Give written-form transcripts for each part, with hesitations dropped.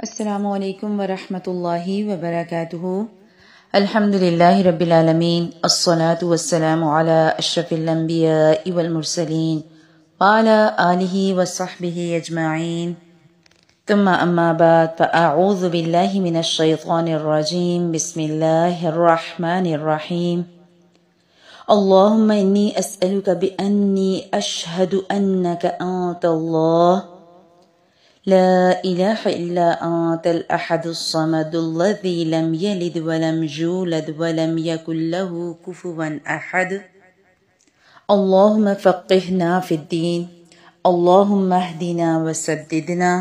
السلام علیکم ورحمۃ اللہ وبرکاتہ۔ الحمد للہ رب العالمین، الصلاة والسلام علی اشرف الانبیاء والمرسلین وعلی آلہ وصحبہ اجمعین، ثم اما بعد فاعوذ باللہ من الشیطان الرجیم، بسم اللہ الرحمن الرحیم۔ اللہم انی اسألک بأنی اشہد انک انت اللہ لا الہ الا انت الاحد الصمد الذی لم یلد ولم یولد ولم یکن له کفوا احد۔ اللہم فقہنا فی الدین، اللہم اہدنا وسددنا،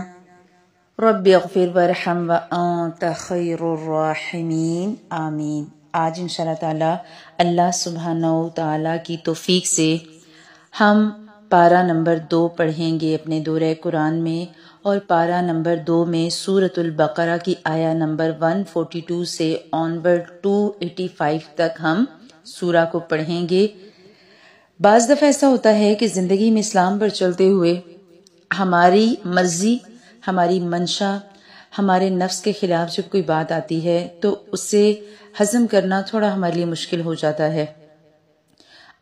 رب اغفر وارحم وانت خیر الراحمین، آمین۔ آج انشاءاللہ تعالی اللہ سبحانہ و تعالی کی توفیق سے ہم پارہ نمبر 2 پڑھیں گے اپنے دورہ قرآن میں، اور پارہ نمبر 2 میں سورۃ البقرہ کی آیہ نمبر 142 سے آنورڈ 285 تک ہم سورہ کو پڑھیں گے۔ بعض دفعہ ایسا ہوتا ہے کہ زندگی میں اسلام پر چلتے ہوئے ہماری مرضی، ہماری منشا، ہمارے نفس کے خلاف جب کوئی بات آتی ہے تو اسے ہضم کرنا تھوڑا ہمارے لیے مشکل ہو جاتا ہے۔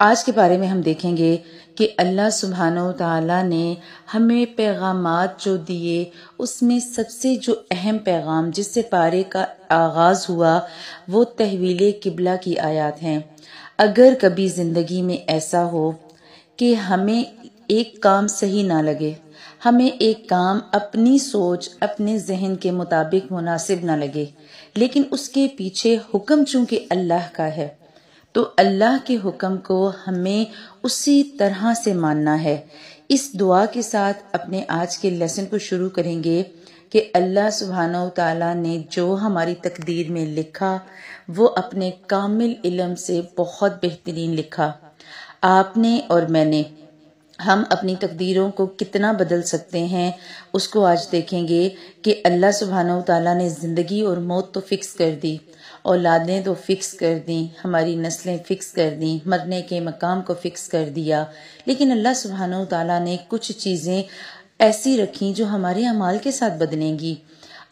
آج کے بارے میں ہم دیکھیں گے کہ اللہ سبحانہ و تعالیٰ نے ہمیں پیغامات جو دیے، اس میں سب سے جو اہم پیغام جس سے پارے کا آغاز ہوا وہ تحویل قبلہ کی آیات ہیں۔ اگر کبھی زندگی میں ایسا ہو کہ ہمیں ایک کام صحیح نہ لگے، ہمیں ایک کام اپنی سوچ، اپنے ذہن کے مطابق مناسب نہ لگے، لیکن اس کے پیچھے حکم چونکہ اللہ کا ہے، تو اللہ کے حکم کو ہمیں اسی طرح سے ماننا ہے۔ اس دعا کے ساتھ اپنے آج کے لیسن کو شروع کریں گے کہ اللہ سبحانہ و تعالیٰ نے جو ہماری تقدیر میں لکھا وہ اپنے کامل علم سے بہت بہترین لکھا۔ آپ نے اور میں نے، ہم اپنی تقدیروں کو کتنا بدل سکتے ہیں اس کو آج دیکھیں گے کہ اللہ سبحانہ و تعالیٰ نے زندگی اور موت تو فکس کر دی، اولادیں تو فکس کر دیں، ہماری نسلیں فکس کر دیں، مرنے کے مقام کو فکس کر دیا، لیکن اللہ سبحانہ و تعالیٰ نے کچھ چیزیں ایسی رکھیں جو ہمارے اعمال کے ساتھ بدلیں گی۔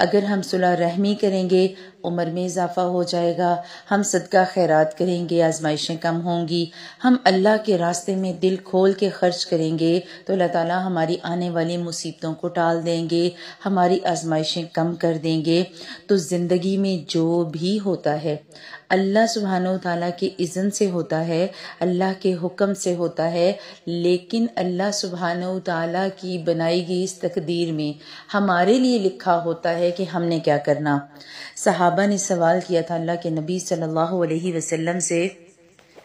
اگر ہم صلح رحمی کریں گے، عمر میں اضافہ ہو جائے گا، ہم صدقہ خیرات کریں گے، آزمائشیں کم ہوں گی، ہم اللہ کے راستے میں دل کھول کے خرچ کریں گے تو اللہ تعالیٰ ہماری آنے والی مصیبتوں کو ٹال دیں گے، ہماری آزمائشیں کم کر دیں گے۔ تو زندگی میں جو بھی ہوتا ہے اللہ سبحانہ و تعالیٰ کے اذن سے ہوتا ہے، اللہ کے حکم سے ہوتا ہے، لیکن اللہ سبحانہ و تعالیٰ کی بنائی گئی اس تقدیر میں ہمارے لیے لکھا ہوتا ہے کہ ہم نے کیا کرنا۔ صحابہ نے سوال کیا تھا اللہ کے نبی صلی اللہ علیہ وسلم سے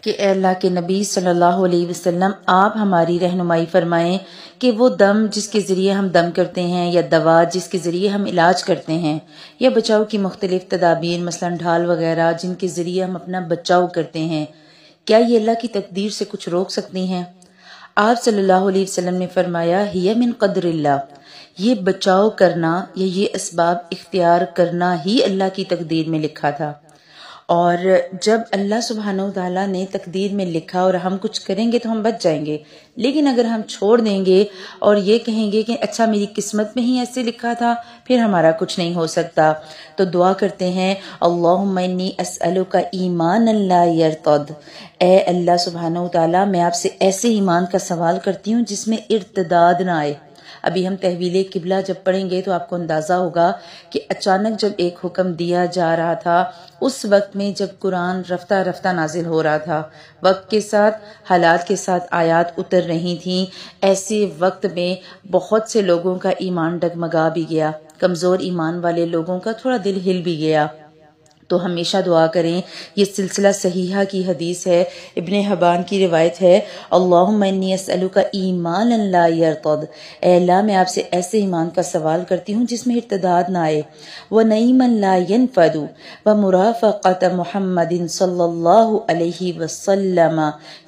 کہ اے اللہ کے نبی صلی اللہ علیہ وسلم، آپ ہماری رہنمائی فرمائیں کہ وہ دم جس کے ذریعے ہم دم کرتے ہیں، یا دوا جس کے ذریعے ہم علاج کرتے ہیں، یا بچاؤ کی مختلف تدابیر مثلا ڈھال وغیرہ جن کے ذریعے ہم اپنا بچاؤ کرتے ہیں، کیا یہ اللہ کی تقدیر سے کچھ روک سکتی ہیں؟ آپ صلی اللہ علیہ وسلم نے فرمایا ہی من قدر اللہ، یہ بچاؤ کرنا یا یہ اسباب اختیار کرنا ہی اللہ کی تقدیر میں لکھا تھا۔ اور جب اللہ سبحانہ و تعالیٰ نے تقدیر میں لکھا اور ہم کچھ کریں گے تو ہم بچ جائیں گے، لیکن اگر ہم چھوڑ دیں گے اور یہ کہیں گے کہ اچھا میری قسمت میں ہی ایسے لکھا تھا، پھر ہمارا کچھ نہیں ہو سکتا۔ تو دعا کرتے ہیں اللہم انی اسألک ایمانا لا یرتد، اے اللہ سبحانہ و تعالیٰ میں آپ سے ایسے ایمان کا سوال کرتی ہوں جس میں ارتداد نہ آئے۔ ابھی ہم تحویل قبلہ جب پڑھیں گے تو آپ کو اندازہ ہوگا کہ اچانک جب ایک حکم دیا جا رہا تھا، اس وقت میں جب قرآن رفتہ رفتہ نازل ہو رہا تھا، وقت کے ساتھ حالات کے ساتھ آیات اتر رہی تھیں، ایسے وقت میں بہت سے لوگوں کا ایمان ڈگمگا بھی گیا، کمزور ایمان والے لوگوں کا تھوڑا دل ہل بھی گیا۔ تو ہمیشہ دعا کریں، یہ سلسلہ صحیحہ کی حدیث ہے، ابن حبان کی روایت ہے، اللہم انی اسألک ایمانا لا یرتد، اے اللہ میں آپ سے ایسے ایمان کا سوال کرتی ہوں جس میں ارتداد نہ آئے، ونعیما لا ینفد، ومرافقۃ محمد صلی اللہ علیہ وسلم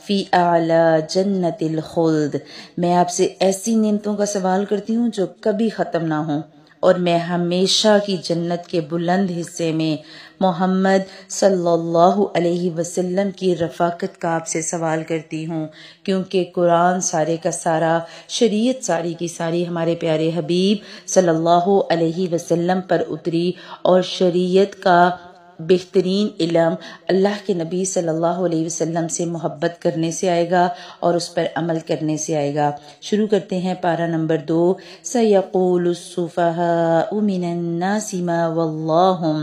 فی اعلی جنت الخلد، میں آپ سے ایسی نعمتوں کا سوال کرتی ہوں جو کبھی ختم نہ ہوں، اور میں ہمیشہ کی جنت کے بلند حصے میں محمد صلی اللہ علیہ وسلم کی رفاقت کا آپ سے سوال کرتی ہوں، کیونکہ قرآن سارے کا سارا، شریعت ساری کی ساری ہمارے پیارے حبیب صلی اللہ علیہ وسلم پر اتری، اور شریعت کا بہترین علم اللہ کے نبی صلی اللہ علیہ وسلم سے محبت کرنے سے آئے گا اور اس پر عمل کرنے سے آئے گا۔ شروع کرتے ہیں پارہ نمبر 2۔ سَيَقُولُ السُّفَهَاءُ مِنَ النَّاسِ مَا وَلَّاهُمْ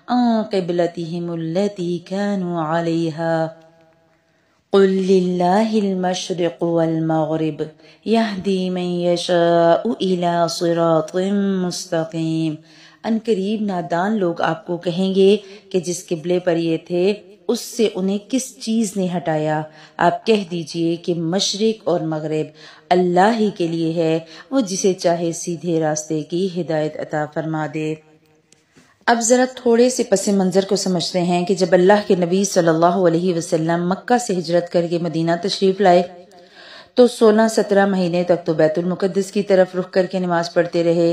عَن قِبْلَتِهِمُ الَّتِي كَانُوا عَلَيْهَا قُل لِّلَّهِ الْمَشْرِقُ وَالْمَغْرِبُ يَهْدِي مَن يَشَاءُ إِلَىٰ صِرَاطٍ مُّسْتَقِيمٍ۔ ان قریب نادان لوگ آپ کو کہیں گے کہ جس قبلے پر یہ تھے اس سے انہیں کس چیز نے ہٹایا؟ آپ کہہ دیجئے کہ مشرق اور مغرب اللہ ہی کے لیے ہے، وہ جسے چاہے سیدھے راستے کی ہدایت عطا فرما دے۔ اب ذرا تھوڑے سے پس منظر کو سمجھتے ہیں کہ جب اللہ کے نبی صلی اللہ علیہ وسلم مکہ سے ہجرت کر کے مدینہ تشریف لائے تو 16-17 مہینے تک تو بیت المقدس کی طرف رخ کر کے نماز پڑھتے رہے،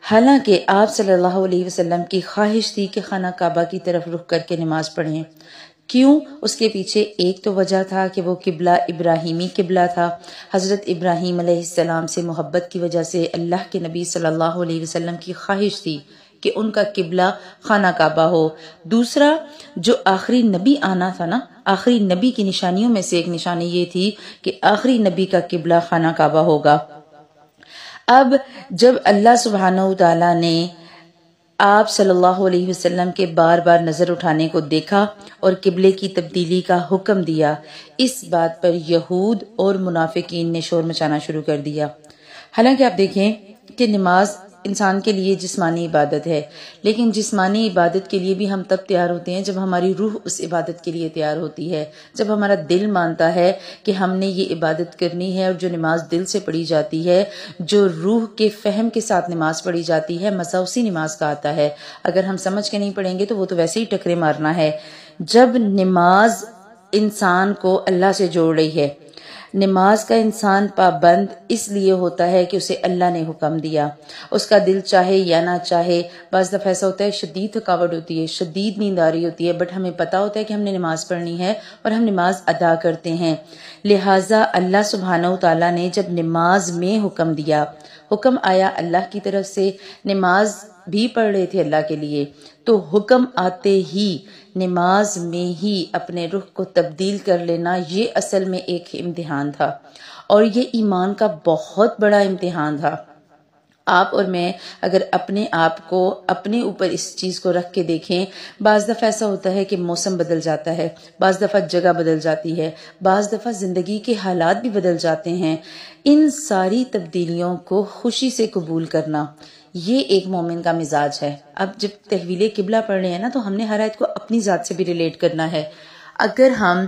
حالانکہ آپ صلی اللہ علیہ وسلم کی خواہش تھی کہ خانہ کعبہ کی طرف رخ کر کے نماز پڑھیں۔ کیوں؟ اس کے پیچھے ایک تو وجہ تھا کہ وہ قبلہ ابراہیمی قبلہ تھا، حضرت ابراہیم علیہ السلام سے محبت کی وجہ سے اللہ کے نبی صلی اللہ علیہ وسلم کی خواہش تھی کہ ان کا قبلہ خانہ کعبہ ہو۔ دوسرا، جو آخری نبی آنا تھا نا، آخری نبی کی نشانیوں میں سے ایک نشانی یہ تھی کہ آخری نبی کا قبلہ خانہ کعبہ ہوگا۔ اب جب اللہ سبحانہ وتعالیٰ نے آپ صلی اللہ علیہ وسلم کے بار بار نظر اٹھانے کو دیکھا اور قبلے کی تبدیلی کا حکم دیا، اس بات پر یہود اور منافقین نے شور مچانا شروع کر دیا۔ حالانکہ آپ دیکھیں کہ نماز انسان کے لیے جسمانی عبادت ہے، لیکن جسمانی عبادت کے لیے بھی ہم تب تیار ہوتے ہیں جب ہماری روح اس عبادت کے لیے تیار ہوتی ہے، جب ہمارا دل مانتا ہے کہ ہم نے یہ عبادت کرنی ہے۔ اور جو نماز دل سے پڑھی جاتی ہے، جو روح کے فہم کے ساتھ نماز پڑھی جاتی ہے، مزہ اسی نماز کا آتا ہے۔ اگر ہم سمجھ کے نہیں پڑھیں گے تو وہ تو ویسے ہی ٹکرے مارنا ہے۔ جب نماز انسان کو اللہ سے جوڑ رہی ہے، نماز کا انسان پابند اس لیے ہوتا ہے کہ اسے اللہ نے حکم دیا، اس کا دل چاہے یا نہ چاہے۔ بعض دفعہ ایسا ہوتا ہے شدید تھکاوٹ ہوتی ہے، شدید نیند آ رہی ہوتی ہے، بٹ ہمیں پتا ہوتا ہے کہ ہم نے نماز پڑھنی ہے اور ہم نماز ادا کرتے ہیں۔ لہٰذا اللہ سبحانہ وتعالیٰ نے جب نماز میں حکم دیا، حکم آیا اللہ کی طرف سے، نماز بھی پڑھ رہے تھے اللہ کے لیے، تو حکم آتے ہی نماز میں ہی اپنے رخ کو تبدیل کر لینا، یہ اصل میں ایک امتحان تھا، اور یہ ایمان کا بہت بڑا امتحان تھا۔ آپ اور میں اگر اپنے آپ کو اپنے اوپر اس چیز کو رکھ کے دیکھیں، بعض دفعہ ایسا ہوتا ہے کہ موسم بدل جاتا ہے، بعض دفعہ جگہ بدل جاتی ہے، بعض دفعہ زندگی کے حالات بھی بدل جاتے ہیں۔ ان ساری تبدیلیوں کو خوشی سے قبول کرنا، یہ ایک مومن کا مزاج ہے۔ اب جب تحویل قبلہ پڑھ رہے ہیں نا، تو ہم نے ہر آیت کو اپنی ذات سے بھی ریلیٹ کرنا ہے۔ اگر ہم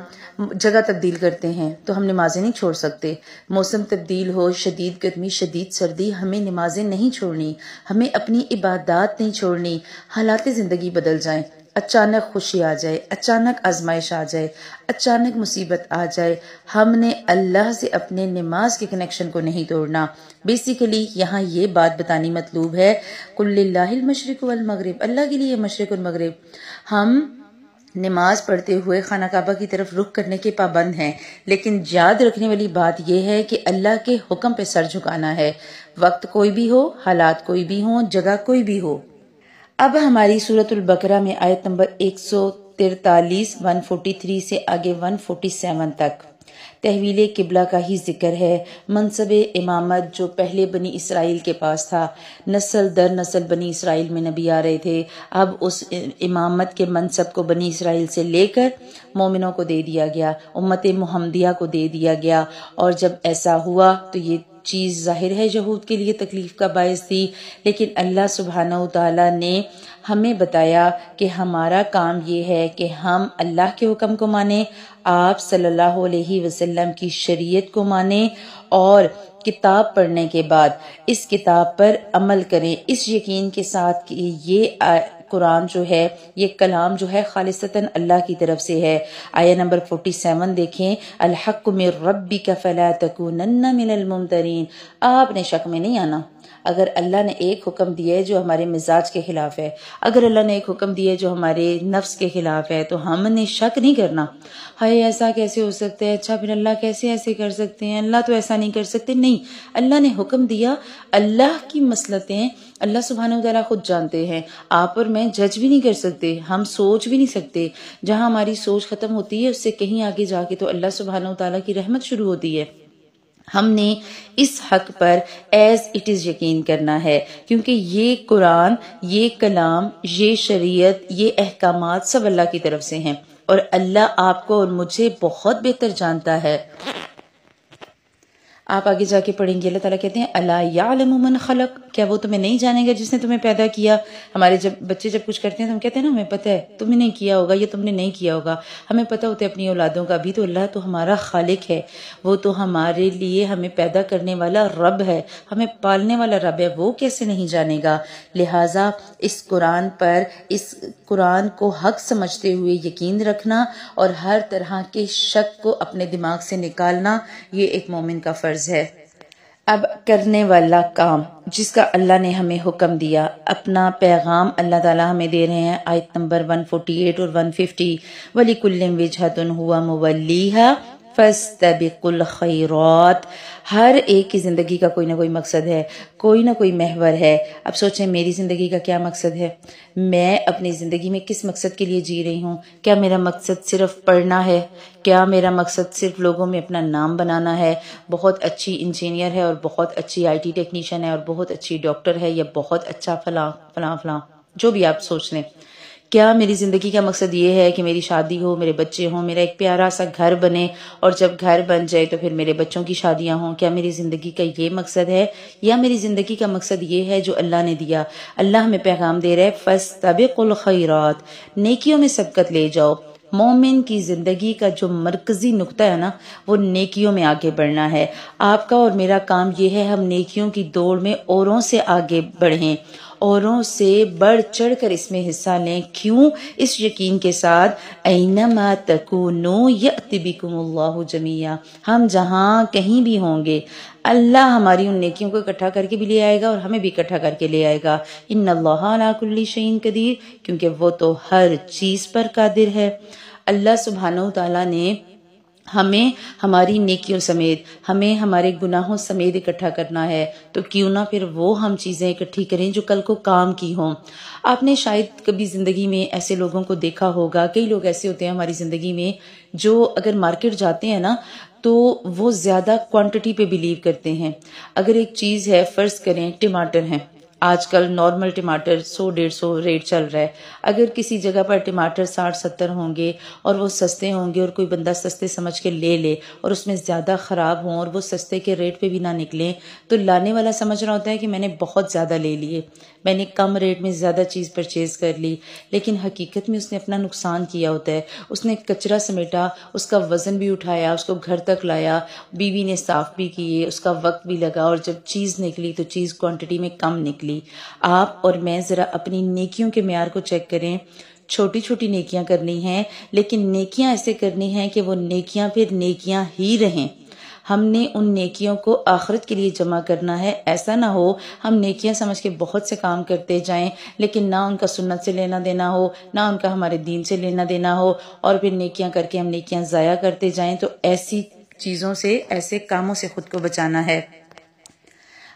جگہ تبدیل کرتے ہیں تو ہم نمازیں نہیں چھوڑ سکتے۔ موسم تبدیل ہو، شدید گرمی، شدید سردی، ہمیں نمازیں نہیں چھوڑنی، ہمیں اپنی عبادات نہیں چھوڑنی۔ حالات زندگی بدل جائیں، اچانک خوشی آ جائے، اچانک آزمائش آ جائے، اچانک مصیبت آ جائے، ہم نے اللہ سے اپنے نماز کے کنیکشن کو نہیں توڑنا۔ بیسیکلی یہاں یہ بات بتانی مطلوب ہے، قُل لِلَّهِ الْمَشْرِقُ وَالْمَغْرِبُ، اللہ کے لیے مشرق اور مغرب۔ ہم نماز پڑھتے ہوئے خانہ کعبہ کی طرف رخ کرنے کے پابند ہیں، لیکن یاد رکھنے والی بات یہ ہے کہ اللہ کے حکم پہ سر جھکانا ہے، وقت کوئی بھی ہو، حالات کوئی بھی ہوں، جگہ کوئی بھی ہو۔ اب ہماری سورۃ البقرہ میں آیت نمبر 143 143 سے آگے 147 تک تحویل قبلہ کا ہی ذکر ہے۔ منصب امامت جو پہلے بنی اسرائیل کے پاس تھا، نسل در نسل بنی اسرائیل میں نبی آ رہے تھے، اب اس امامت کے منصب کو بنی اسرائیل سے لے کر مومنوں کو دے دیا گیا، امت محمدیہ کو دے دیا گیا۔ اور جب ایسا ہوا تو یہ چیز ظاہر ہے یہود کے لیے تکلیف کا باعث تھی، لیکن اللہ سبحانہ وتعالیٰ نے ہمیں بتایا کہ ہمارا کام یہ ہے کہ ہم اللہ کے حکم کو مانیں، آپ صلی اللہ علیہ وسلم کی شریعت کو مانیں، اور کتاب پڑھنے کے بعد اس کتاب پر عمل کریں، اس یقین کے ساتھ کہ یہ قرآن جو ہے، یہ کلام جو ہے خالصتاً اللہ کی طرف سے ہے۔ آیہ نمبر 47 دیکھیں، الحق من ربک فلا تکونن من الممترین۔ آپ نے شک میں نہیں آنا، اگر اللہ نے ایک حکم دیا ہے جو ہمارے مزاج کے خلاف ہے، اگر اللہ نے ایک حکم دیا ہے جو ہمارے نفس کے خلاف ہے، تو ہم نے شک نہیں کرنا، ہائے ایسا کیسے ہو سکتا ہے، اچھا پھر اللہ کیسے ایسے کر سکتے ہیں، اللہ تو ایسا نہیں کر سکتے. نہیں، اللہ نے حکم دیا. اللہ کی مصلحتیں اللہ سبحانہ وتعالیٰ خود جانتے ہیں، آپ اور میں جج بھی نہیں کر سکتے، ہم سوچ بھی نہیں سکتے. جہاں ہماری سوچ ختم ہوتی ہے اس سے کہیں آگے جا کے تو اللہ سبحانہ وتعالیٰ کی رحمت شروع ہوتی ہے. ہم نے اس حق پر ایز اٹ از یقین کرنا ہے، کیونکہ یہ قرآن، یہ کلام، یہ شریعت، یہ احکامات سب اللہ کی طرف سے ہیں، اور اللہ آپ کو اور مجھے بہت بہتر جانتا ہے. آپ آگے جا کے پڑھیں گے، اللہ تعالیٰ کہتے ہیں الا یعلم من خلق، کیا وہ تمہیں نہیں جانے گا جس نے تمہیں پیدا کیا. ہمارے جب بچے جب کچھ کرتے ہیں تو ہم کہتے ہیں نا ہمیں پتہ ہے، تم نے نہیں کیا ہوگا، یہ تم نے نہیں کیا ہوگا. ہمیں پتہ ہوتا ہے اپنی اولادوں کا بھی، تو اللہ تو ہمارا خالق ہے، وہ تو ہمارے لیے ہمیں پیدا کرنے والا رب ہے، ہمیں پالنے والا رب ہے، وہ کیسے نہیں جانے گا. لہٰذا اس قرآن پر، اس قرآن کو حق سمجھتے ہوئے یقین رکھنا اور ہر طرح کے شک کو اپنے دماغ سے نکالنا، یہ ایک مومن کا فرض ہے. اب کرنے والا کام جس کا اللہ نے ہمیں حکم دیا، اپنا پیغام اللہ تعالیٰ ہمیں دے رہے ہیں. آیت نمبر 148 اور 150، وَلِكُلٍّ وِجْهَةٌ هُوَ مُوَلِّيهَا فَاسْتَبِقُوا الْخَيْرَاتِ. ہر ایک کی زندگی کا کوئی نہ کوئی مقصد ہے، کوئی نہ کوئی محور ہے. اب سوچیں میری زندگی کا کیا مقصد ہے، میں اپنی زندگی میں کس مقصد کے لیے جی رہی ہوں. کیا میرا مقصد صرف پڑھنا ہے؟ کیا میرا مقصد صرف لوگوں میں اپنا نام بنانا ہے، بہت اچھی انجینئر ہے اور بہت اچھی آئی ٹی ٹیکنیشین ہے اور بہت اچھی ڈاکٹر ہے یا بہت اچھا فلاں فلاں فلاں، جو بھی آپ سوچ لیں. کیا میری زندگی کا مقصد یہ ہے کہ میری شادی ہو، میرے بچے ہوں، میرا ایک پیارا سا گھر بنے، اور جب گھر بن جائے تو پھر میرے بچوں کی شادیاں ہوں؟ کیا میری زندگی کا یہ مقصد ہے، یا میری زندگی کا مقصد یہ ہے جو اللہ نے دیا؟ اللہ ہمیں پیغام دے رہا ہے فَاسْتَبِقُوا الْخَيْرَاتِ، نیکیوں میں سبقت لے جاؤ. مومن کی زندگی کا جو مرکزی نقطہ ہے نا، وہ نیکیوں میں آگے بڑھنا ہے. آپ کا اور میرا کام یہ ہے ہم نیکیوں کی دوڑ میں اوروں سے آگے بڑھیں، اوروں سے بڑھ چڑھ کر اس میں حصہ لیں. کیوں؟ اس یقین کے ساتھ اینما تکونوا یأتی بکم اللہ جمیعا، ہم جہاں کہیں بھی ہوں گے اللہ ہماری ان نیکیوں کو اکٹھا کر کے بھی لے آئے گا اور ہمیں بھی اکٹھا کر کے لے آئے گا. ان اللہ علی کل شیء قدیر، کیونکہ وہ تو ہر چیز پر قادر ہے. اللہ سبحانہ و تعالیٰ نے ہمیں ہماری نیکیوں سمیت، ہمیں ہمارے گناہوں سمیت اکٹھا کرنا ہے، تو کیوں نہ پھر وہ ہم چیزیں اکٹھی کریں جو کل کو کام کی ہوں. آپ نے شاید کبھی زندگی میں ایسے لوگوں کو دیکھا ہوگا، کئی لوگ ایسے ہوتے ہیں ہماری زندگی میں جو اگر مارکیٹ جاتے ہیں نا تو وہ زیادہ کوانٹٹی پہ بلیو کرتے ہیں. اگر ایک چیز ہے، فرض کریں ٹماٹر ہیں، آج کل نارمل ٹماٹر 100-150 ریٹ چل رہا ہے. اگر کسی جگہ پر ٹماٹر 60-70 ہوں گے اور وہ سستے ہوں گے اور کوئی بندہ سستے سمجھ کے لے لے اور اس میں زیادہ خراب ہوں اور وہ سستے کے ریٹ پہ بھی نہ نکلیں، تو لانے والا سمجھ رہا ہوتا ہے کہ میں نے بہت زیادہ لے لیے، میں نے کم ریٹ میں زیادہ چیز پرچیز کر لی. لیکن حقیقت میں اس نے اپنا نقصان کیا ہوتا ہے. اس نے کچرا سمیٹا، اس کا وزن بھی اٹھایا، اس کو گھر تک لایا، بیوی نے صاف بھی کیے، اس کا وقت بھی لگا، اور جب چیز نکلی تو چیز کوانٹٹی میں کم نکلی. آپ اور میں ذرا اپنی نیکیوں کے معیار کو چیک کریں. چھوٹی چھوٹی نیکیاں کرنی ہیں، لیکن نیکیاں ایسے کرنی ہیں کہ وہ نیکیاں پھر نیکیاں ہی رہیں. ہم نے ان نیکیوں کو آخرت کے لیے جمع کرنا ہے. ایسا نہ ہو ہم نیکیاں سمجھ کے بہت سے کام کرتے جائیں لیکن نہ ان کا سنت سے لینا دینا ہو، نہ ان کا ہمارے دین سے لینا دینا ہو، اور پھر نیکیاں کر کے ہم نیکیاں ضائع کرتے جائیں. تو ایسی چیزوں سے، ایسے کاموں سے خود کو بچانا ہے.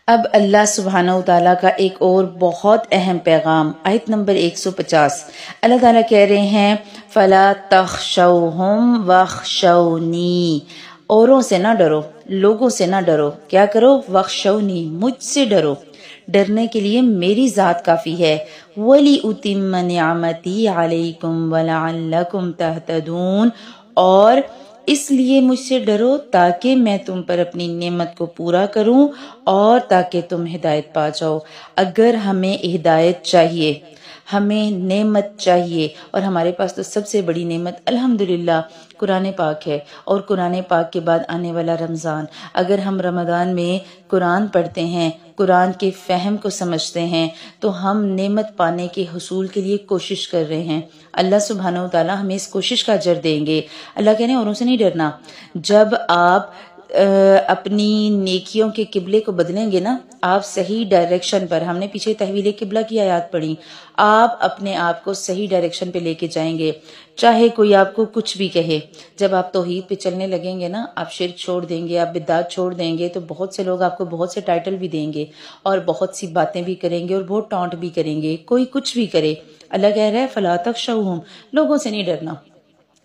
اب اللہ سبحانہ و تعالیٰ کا ایک اور بہت اہم پیغام، آیت نمبر 150، اللہ تعالیٰ کہہ رہے ہیں فَلَا تَخْشَوْهُمْ وَاخْشَوْنِي، اوروں سے نہ ڈرو، لوگوں سے نہ ڈرو. کیا کرو؟ وَاخْشَوْنِي، مجھ سے ڈرو. ڈرنے کے لیے میری ذات کافی ہے. وَلِأُتِمَّ نِعْمَتِي عَلَيْكُمْ وَلَعَلَّكُمْ تَهْتَدُونَ، اور اس لیے مجھ سے ڈرو تاکہ میں تم پر اپنی نعمت کو پورا کروں اور تاکہ تم ہدایت پا جاؤ. اگر ہمیں ہدایت چاہیے، ہمیں نعمت چاہیے، اور ہمارے پاس تو سب سے بڑی نعمت الحمدللہ قرآن پاک ہے، اور قرآن پاک کے بعد آنے والا رمضان. اگر ہم رمضان میں قرآن پڑھتے ہیں، قرآن کے فہم کو سمجھتے ہیں، تو ہم نعمت پانے کے حصول کے لیے کوشش کر رہے ہیں. اللہ سبحانہ و تعالیٰ ہمیں اس کوشش کا اجر دیں گے. اللہ کہنے اوروں سے نہیں ڈرنا. جب آپ اپنی نیکیوں کے قبلے کو بدلیں گے نا، آپ صحیح ڈائریکشن پر، ہم نے پیچھے تحویل قبلہ کی آیات پڑھی، آپ اپنے آپ کو صحیح ڈائریکشن پہ لے کے جائیں گے، چاہے کوئی آپ کو کچھ بھی کہے۔ جب آپ توحید پہ چلنے لگیں گے نا، آپ شرک چھوڑ دیں گے، آپ بدعات چھوڑ دیں گے، تو بہت سے لوگ آپ کو بہت سے ٹائٹل بھی دیں گے اور بہت سی باتیں بھی کریں گے اور بہت ٹانٹ بھی کریں گے، کوئی کچھ بھی کرے۔ اللہ کہہ رہا ہے فَلَا تَخْشَوْهُمْ، لوگوں سے نہیں ڈرنا۔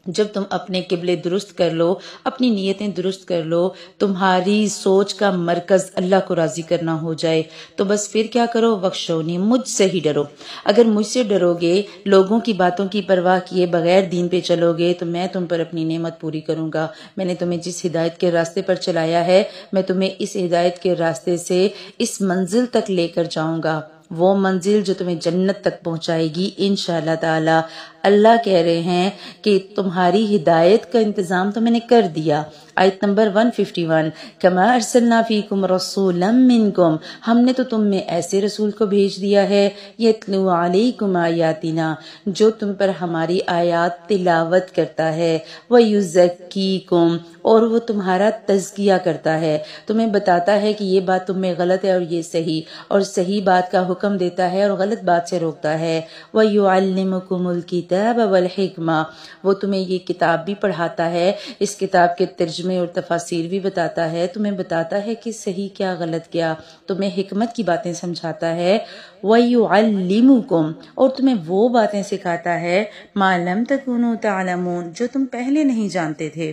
جب تم اپنے قبلے درست کر لو، اپنی نیتیں درست کر لو، تمہاری سوچ کا مرکز اللہ کو راضی کرنا ہو جائے، تو بس پھر کیا کرو، وخشونی، مجھ سے ہی ڈرو۔ اگر مجھ سے ڈرو گے، لوگوں کی باتوں کی پرواہ کیے بغیر دین پہ چلو گے، تو میں تم پر اپنی نعمت پوری کروں گا۔ میں نے تمہیں جس ہدایت کے راستے پر چلایا ہے، میں تمہیں اس ہدایت کے راستے سے اس منزل تک لے کر جاؤں گا، وہ منزل جو تمہیں جنت تک پہنچائے گی انشاءاللہ تعالی۔ اللہ کہہ رہے ہیں کہ تمہاری ہدایت کا انتظام تو میں نے کر دیا۔ آیت نمبر 151، کما ارسلنا فیکم رسولا منکم، ہم نے تو تم میں ایسے رسول کو بھیج دیا ہے، یتلو علیکم آیاتنا، جو تم پر ہماری آیات تلاوت کرتا ہے، ویزکیکم، اور وہ تمہارا تزکیہ کرتا ہے، تمہیں بتاتا ہے کہ یہ بات تم میں غلط ہے اور یہ صحیح، اور صحیح بات کا حکم دیتا ہے اور غلط بات سے روکتا ہے، وَيُعَلِّمُكُمُ الْكِتَابَ وَالْحِكْمَةَ، وہ تمہیں یہ کتاب بھی پڑھاتا ہے، اس کتاب کے ترجمے اور تفاسیر بھی بتاتا ہے، تمہیں بتاتا ہے کہ صحیح کیا غلط کیا، تمہیں حکمت کی باتیں سمجھاتا ہے، وَيُعَلِّمُكُمْ، اور تمہیں وہ باتیں سکھاتا ہے، مَا لَمْ تَكُونُوا تَعْلَمُونَ، جو تم پہلے نہیں جانتے تھے۔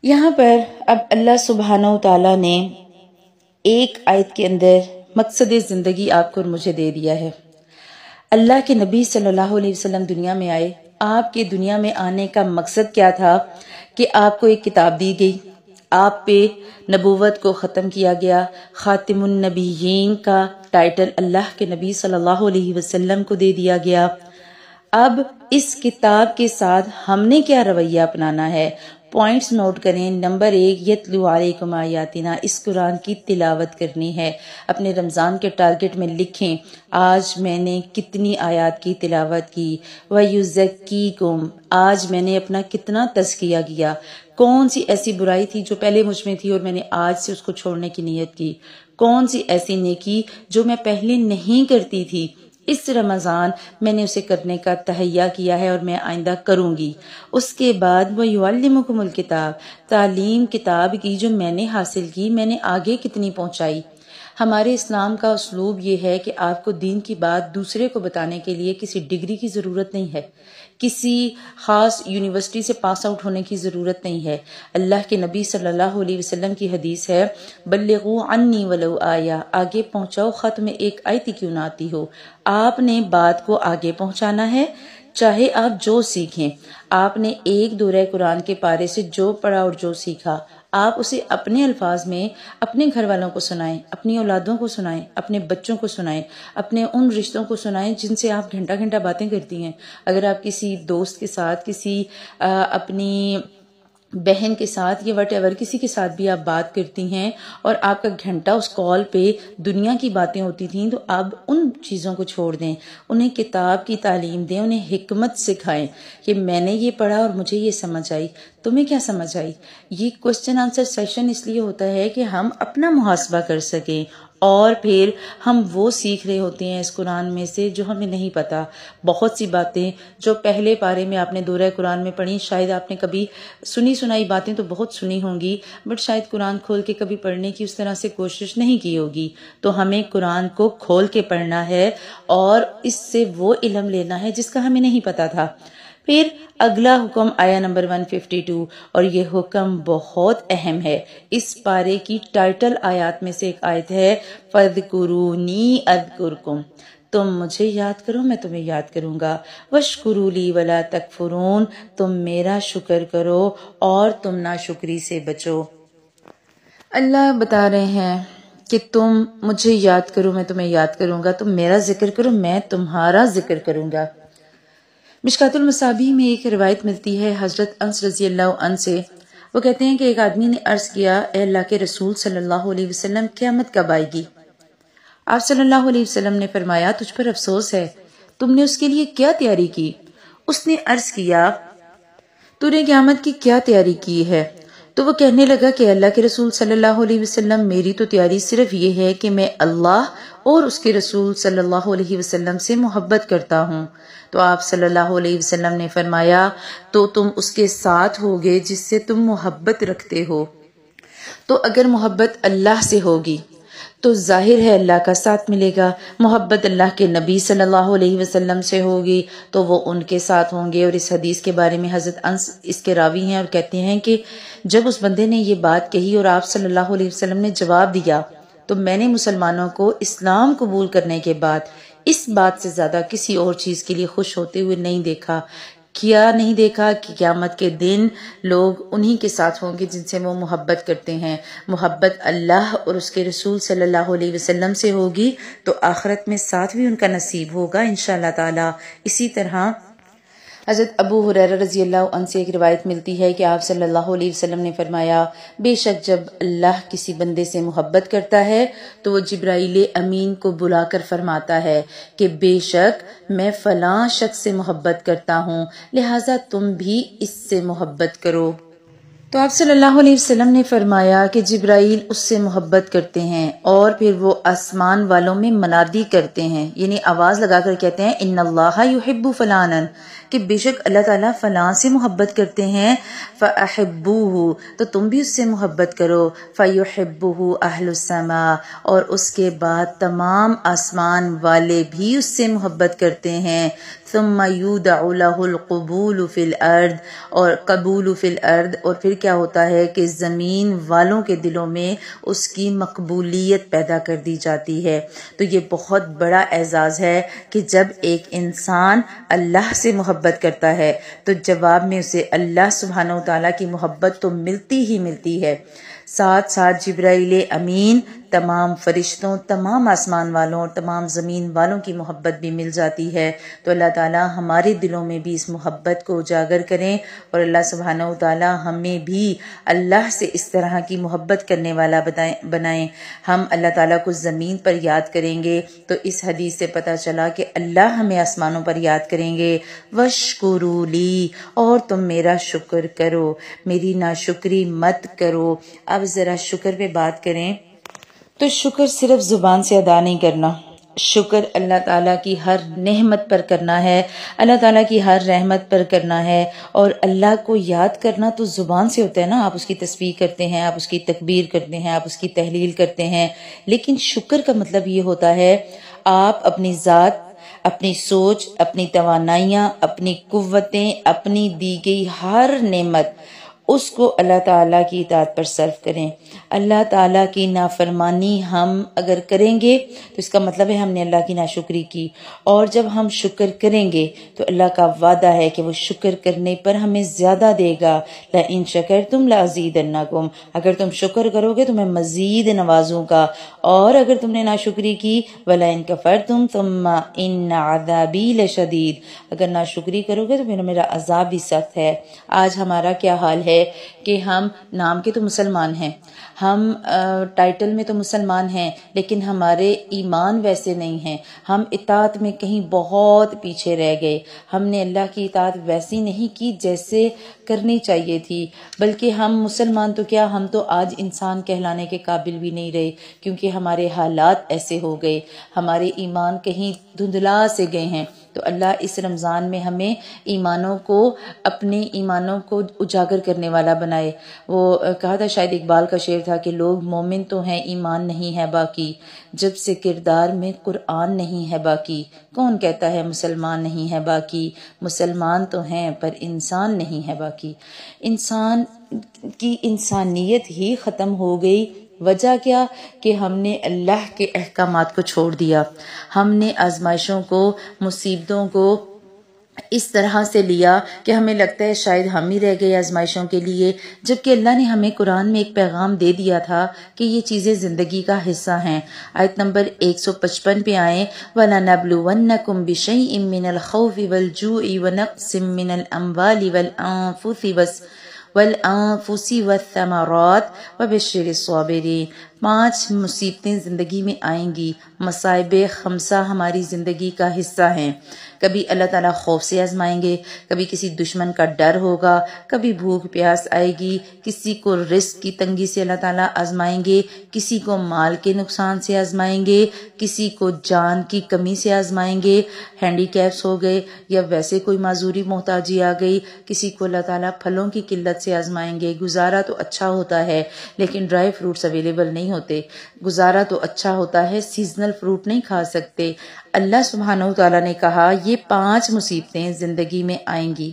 یہاں پر اب اللہ سبحانہ و تعالیٰ نے ایک آیت کے اندر مقصد زندگی آپ کو اور مجھے دے دیا ہے۔ اللہ کے نبی صلی اللہ علیہ وسلم دنیا میں آئے، آپ کے دنیا میں آنے کا مقصد کیا تھا کہ آپ کو ایک کتاب دی گئی، آپ پہ نبوت کو ختم کیا گیا، خاتم النبیین کا ٹائٹل اللہ کے نبی صلی اللہ علیہ وسلم کو دے دیا گیا۔ اب اس کتاب کے ساتھ ہم نے کیا رویہ اپنانا ہے، پوائنٹس نوٹ کریں۔ نمبر 1، یتلو علیکم آیاتنا، اس قرآن کی تلاوت کرنی ہے، اپنے رمضان کے ٹارگٹ میں لکھیں آج میں نے کتنی آیات کی تلاوت کی، وَيُزَكِّيكُمْ، آج میں نے اپنا کتنا تزکیہ کیا، کون سی ایسی برائی تھی جو پہلے مجھ میں تھی اور میں نے آج سے اس کو چھوڑنے کی نیت کی، کون سی ایسی نیکی جو میں پہلے نہیں کرتی تھی، اس رمضان میں نے اسے کرنے کا تہیہ کیا ہے اور میں آئندہ کروں گی۔ اس کے بعد وہ یعلمکم الکتاب، تعلیم کتاب کی جو میں نے حاصل کی، میں نے آگے کتنی پہنچائی۔ ہمارے اسلام کا اسلوب یہ ہے کہ آپ کو دین کی بات دوسرے کو بتانے کے لیے کسی ڈگری کی ضرورت نہیں ہے، کسی خاص یونیورسٹی سے پاس آؤٹ ہونے کی ضرورت نہیں ہے۔ اللہ کے نبی صلی اللہ علیہ وسلم کی حدیث ہے، بلغوا عنی ولو آیہ، آگے پہنچاؤ خط میں ایک آیت ہی کیوں نہ آتی ہو۔ آپ نے بات کو آگے پہنچانا ہے، چاہے آپ جو سیکھیں۔ آپ نے ایک دورہ قرآن کے پارے سے جو پڑھا اور جو سیکھا، آپ اسے اپنے الفاظ میں اپنے گھر والوں کو سنائیں، اپنی اولادوں کو سنائیں، اپنے بچوں کو سنائیں، اپنے ان رشتوں کو سنائیں جن سے آپ گھنٹہ گھنٹہ باتیں کرتی ہیں۔ اگر آپ کسی دوست کے ساتھ، کسی اپنی بہن کے ساتھ یا وٹ ایور کسی کے ساتھ بھی آپ بات کرتی ہیں اور آپ کا گھنٹہ اس کال پہ دنیا کی باتیں ہوتی تھیں، تو اب ان چیزوں کو چھوڑ دیں، انہیں کتاب کی تعلیم دیں، انہیں حکمت سکھائیں کہ میں نے یہ پڑھا اور مجھے یہ سمجھ آئی، تمہیں کیا سمجھ آئی۔ یہ کوسچن آنسر سیشن اس لیے ہوتا ہے کہ ہم اپنا محاسبہ کر سکیں، اور پھر ہم وہ سیکھ رہے ہوتے ہیں اس قرآن میں سے جو ہمیں نہیں پتا۔ بہت سی باتیں جو پہلے پارے میں آپ نے دورہ قرآن میں پڑھی، شاید آپ نے کبھی سنی سنائی باتیں تو بہت سنی ہوں گی، بٹ شاید قرآن کھول کے کبھی پڑھنے کی اس طرح سے کوشش نہیں کی ہوگی۔ تو ہمیں قرآن کو کھول کے پڑھنا ہے اور اس سے وہ علم لینا ہے جس کا ہمیں نہیں پتا تھا۔ پھر اگلا حکم آیا نمبر 152، اور یہ حکم بہت اہم ہے، اس پارے کی ٹائٹل آیات میں سے ایک آیت ہے، فَاذْكُرُونِي أَذْكُرْكُمْ، تم مجھے یاد کرو میں تمہیں یاد کروں گا، وَاشْكُرُوا لِي وَلَا تَكْفُرُونَ، تم میرا شکر کرو اور تم ناشکری سے بچو۔ اللہ بتا رہے ہیں کہ تم مجھے یاد کرو میں تمہیں یاد کروں گا، تم میرا ذکر کرو میں تمہارا ذکر کروں گا۔ مشکات المصابیح میں ایک روایت ملتی ہے حضرت انس رضی اللہ عنہ سے، وہ کہتے ہیں کہ ایک آدمی نے عرض کیا، اے اللہ کے رسول صلی اللہ علیہ وسلم، قیامت کب آئے گی؟ آپ صلی اللہ علیہ وسلم نے فرمایا، تجھ پر افسوس ہے، تم نے اس کے لیے کیا تیاری کی؟ اس نے عرض کیا، تو نے قیامت کی کیا تیاری کی ہے؟ تو وہ کہنے لگا کہ اللہ کے رسول صلی اللہ علیہ وسلم، میری تو تیاری صرف یہ ہے کہ میں اللہ اور اس کے رسول صلی اللہ علیہ وسلم سے محبت کرتا ہوں۔ تو آپ صلی اللہ علیہ وسلم نے فرمایا تو تم اس کے ساتھ ہوگے جس سے تم محبت رکھتے ہو۔ تو اگر محبت اللہ سے ہوگی تو ظاہر ہے اللہ کا ساتھ ملے گا، محبت اللہ کے نبی صلی اللہ علیہ وسلم سے ہوگی تو وہ ان کے ساتھ ہوں گے۔ اور اس حدیث کے بارے میں حضرت انس اس کے راوی ہیں اور کہتے ہیں کہ جب اس بندے نے یہ بات کہی اور آپ صلی اللہ علیہ وسلم نے جواب دیا تو میں نے مسلمانوں کو اسلام قبول کرنے کے بعد اس بات سے زیادہ کسی اور چیز کے لیے خوش ہوتے ہوئے نہیں دیکھا۔ کیا نہیں دیکھا کہ قیامت کے دن لوگ انہی کے ساتھ ہوں گے جن سے وہ محبت کرتے ہیں۔ محبت اللہ اور اس کے رسول صلی اللہ علیہ وسلم سے ہوگی تو آخرت میں ساتھ بھی ان کا نصیب ہوگا انشاءاللہ تعالی۔ اسی طرح حضرت ابو ہریرہ رضی اللہ عنہ سے ایک روایت ملتی ہے کہ آپ صلی اللہ علیہ وسلم نے فرمایا، بے شک جب اللہ کسی بندے سے محبت کرتا ہے تو وہ جبرائیل امین کو بلا کر فرماتا ہے کہ بے شک میں فلاں شخص سے محبت کرتا ہوں، لہٰذا تم بھی اس سے محبت کرو۔ تو آپ صلی اللہ علیہ وسلم نے فرمایا کہ جبرائیل اس سے محبت کرتے ہیں اور پھر وہ آسمان والوں میں منادی کرتے ہیں، یعنی آواز لگا کر کہتے ہیں ان اللہ یحب فلانا، کہ بے شک اللہ تعالیٰ فلاں سے محبت کرتے ہیں، فاحبوہ تو تم بھی اس سے محبت کرو، فیحبہ اہل السماء اور اس کے بعد تمام آسمان والے بھی اس سے محبت کرتے ہیں، ثم یودع لہ القبول فی الارض اور قبول فی الارض اور پھر کیا ہوتا ہے کہ زمین والوں کے دلوں میں اس کی مقبولیت پیدا کر دی جاتی ہے۔ تو یہ بہت بڑا اعزاز ہے کہ جب ایک انسان اللہ سے محبت کرتا ہے تو جواب میں اسے اللہ سبحانہ وتعالیٰ کی محبت تو ملتی ہی ملتی ہے، ساتھ ساتھ جبرائیل امین، تمام فرشتوں، تمام آسمان والوں اور تمام زمین والوں کی محبت بھی مل جاتی ہے۔ تو اللہ تعالیٰ ہمارے دلوں میں بھی اس محبت کو اجاگر کریں اور اللہ سبحانہ وتعالیٰ ہمیں بھی اللہ سے اس طرح کی محبت کرنے والا بنائیں۔ ہم اللہ تعالیٰ کو زمین پر یاد کریں گے تو اس حدیث سے پتہ چلا کہ اللہ ہمیں آسمانوں پر یاد کریں گے، وَاشْكُرُوا لِي اور تم میرا شکر کرو، میری ناشکری مت کرو۔ اب ذرا شکر پہ بات کریں تو شکر صرف زبان سے ادا نہیں کرنا، شکر اللہ تعالیٰ کی ہر نعمت پر کرنا ہے، اللہ تعالیٰ کی ہر رحمت پر کرنا ہے۔ اور اللہ کو یاد کرنا تو زبان سے ہوتا ہے نا، آپ اس کی تسبیح کرتے ہیں، آپ اس کی تکبیر کرتے ہیں، آپ اس کی تحلیل کرتے ہیں، لیکن شکر کا مطلب یہ ہوتا ہے آپ اپنی ذات، اپنی سوچ، اپنی توانائیاں، اپنی قوتیں، اپنی دی گئی ہر نعمت اس کو اللہ تعالیٰ کی اطاعت پر صرف کریں۔ اللہ تعالیٰ کی نافرمانی ہم اگر کریں گے تو اس کا مطلب ہے ہم نے اللہ کی ناشکری کی، اور جب ہم شکر کریں گے تو اللہ کا وعدہ ہے کہ وہ شکر کرنے پر ہمیں زیادہ دے گا، لَإِن شَكَرْتُمْ لَأَزِيدَنَّكُمْ اگر تم شکر کرو گے تو میں مزید نوازوں گا، اور اگر تم نے ناشکری کی وَلَئِن كَفَرْتُمْ ثُمَّ إِنَّ عَذَابِي لَشَدِيدٌ اگر ناشکری کرو گے تو پھر میرا عذاب بھی سخت ہے۔ آج ہمارا کیا حال ہے کہ ہم نام کے تو مسلمان ہیں، ہم ٹائٹل میں تو مسلمان ہیں، لیکن ہمارے ایمان ویسے نہیں ہیں، ہم اطاعت میں کہیں بہت پیچھے رہ گئے، ہم نے اللہ کی اطاعت ویسی نہیں کی جیسے کرنی چاہیے تھی، بلکہ ہم مسلمان تو کیا، ہم تو آج انسان کہلانے کے قابل بھی نہیں رہے، کیونکہ ہمارے حالات ایسے ہو گئے، ہمارے ایمان کہیں دھندلا سے گئے ہیں۔ تو اللہ اس رمضان میں ہمیں اپنے ایمانوں کو اجاگر کرنے والا بنائے۔ وہ کہا تھا، شاید اقبال کا شعر تھا کہ لوگ مومن تو ہیں ایمان نہیں ہے باقی، جب سے کردار میں قرآن نہیں ہے باقی، کون کہتا ہے مسلمان نہیں ہے باقی، مسلمان تو ہیں پر انسان نہیں ہے باقی۔ انسان کی انسانیت ہی ختم ہو گئی، وجہ کیا کہ ہم نے اللہ کے احکامات کو چھوڑ دیا، ہم نے آزمائشوں کو، مصیبتوں کو اس طرح سے لیا کہ ہمیں لگتا ہے شاید ہم ہی رہ گئے آزمائشوں کے لیے، جبکہ اللہ نے ہمیں قرآن میں ایک پیغام دے دیا تھا کہ یہ چیزیں زندگی کا حصہ ہیں۔ آیت نمبر 155 پہ آئیں، وَلَنَبْلُوَنَّكُمْ بِشَيْءٍ مِّنَ الْخَوْفِ وَالْجُوعِ وَنَقْصٍ مِّنَ الْأَمْوَالِ وَالْأَنفُسِ وَالثَّمَرَاتِ وَبَشِّرِ الصَّابِرِينَ 5 مصیبتیں زندگی میں آئیں گی، مصائب خمسہ ہماری زندگی کا حصہ ہیں۔ کبھی اللہ تعالیٰ خوف سے آزمائیں گے، کبھی کسی دشمن کا ڈر ہوگا، کبھی بھوک پیاس آئے گی، کسی کو رزق کی تنگی سے اللہ تعالیٰ آزمائیں گے، کسی کو مال کے نقصان سے آزمائیں گے، کسی کو جان کی کمی سے آزمائیں گے، ہینڈی کیپس ہو گئے یا ویسے کوئی معذوری محتاجی آ گئی، کسی کو اللہ تعالیٰ پھلوں کی قلت سے آزمائیں گے۔ گزارا تو اچھا ہوتا ہے لیکن ڈرائی فروٹس اویلیبل نہیں ہوتے، گزارا تو اچھا ہوتا ہے سیزنل فروٹ نہیں کھا سکتے۔ اللہ سبحانہ وتعالیٰ نے کہا یہ 5 مصیبتیں زندگی میں آئیں گی،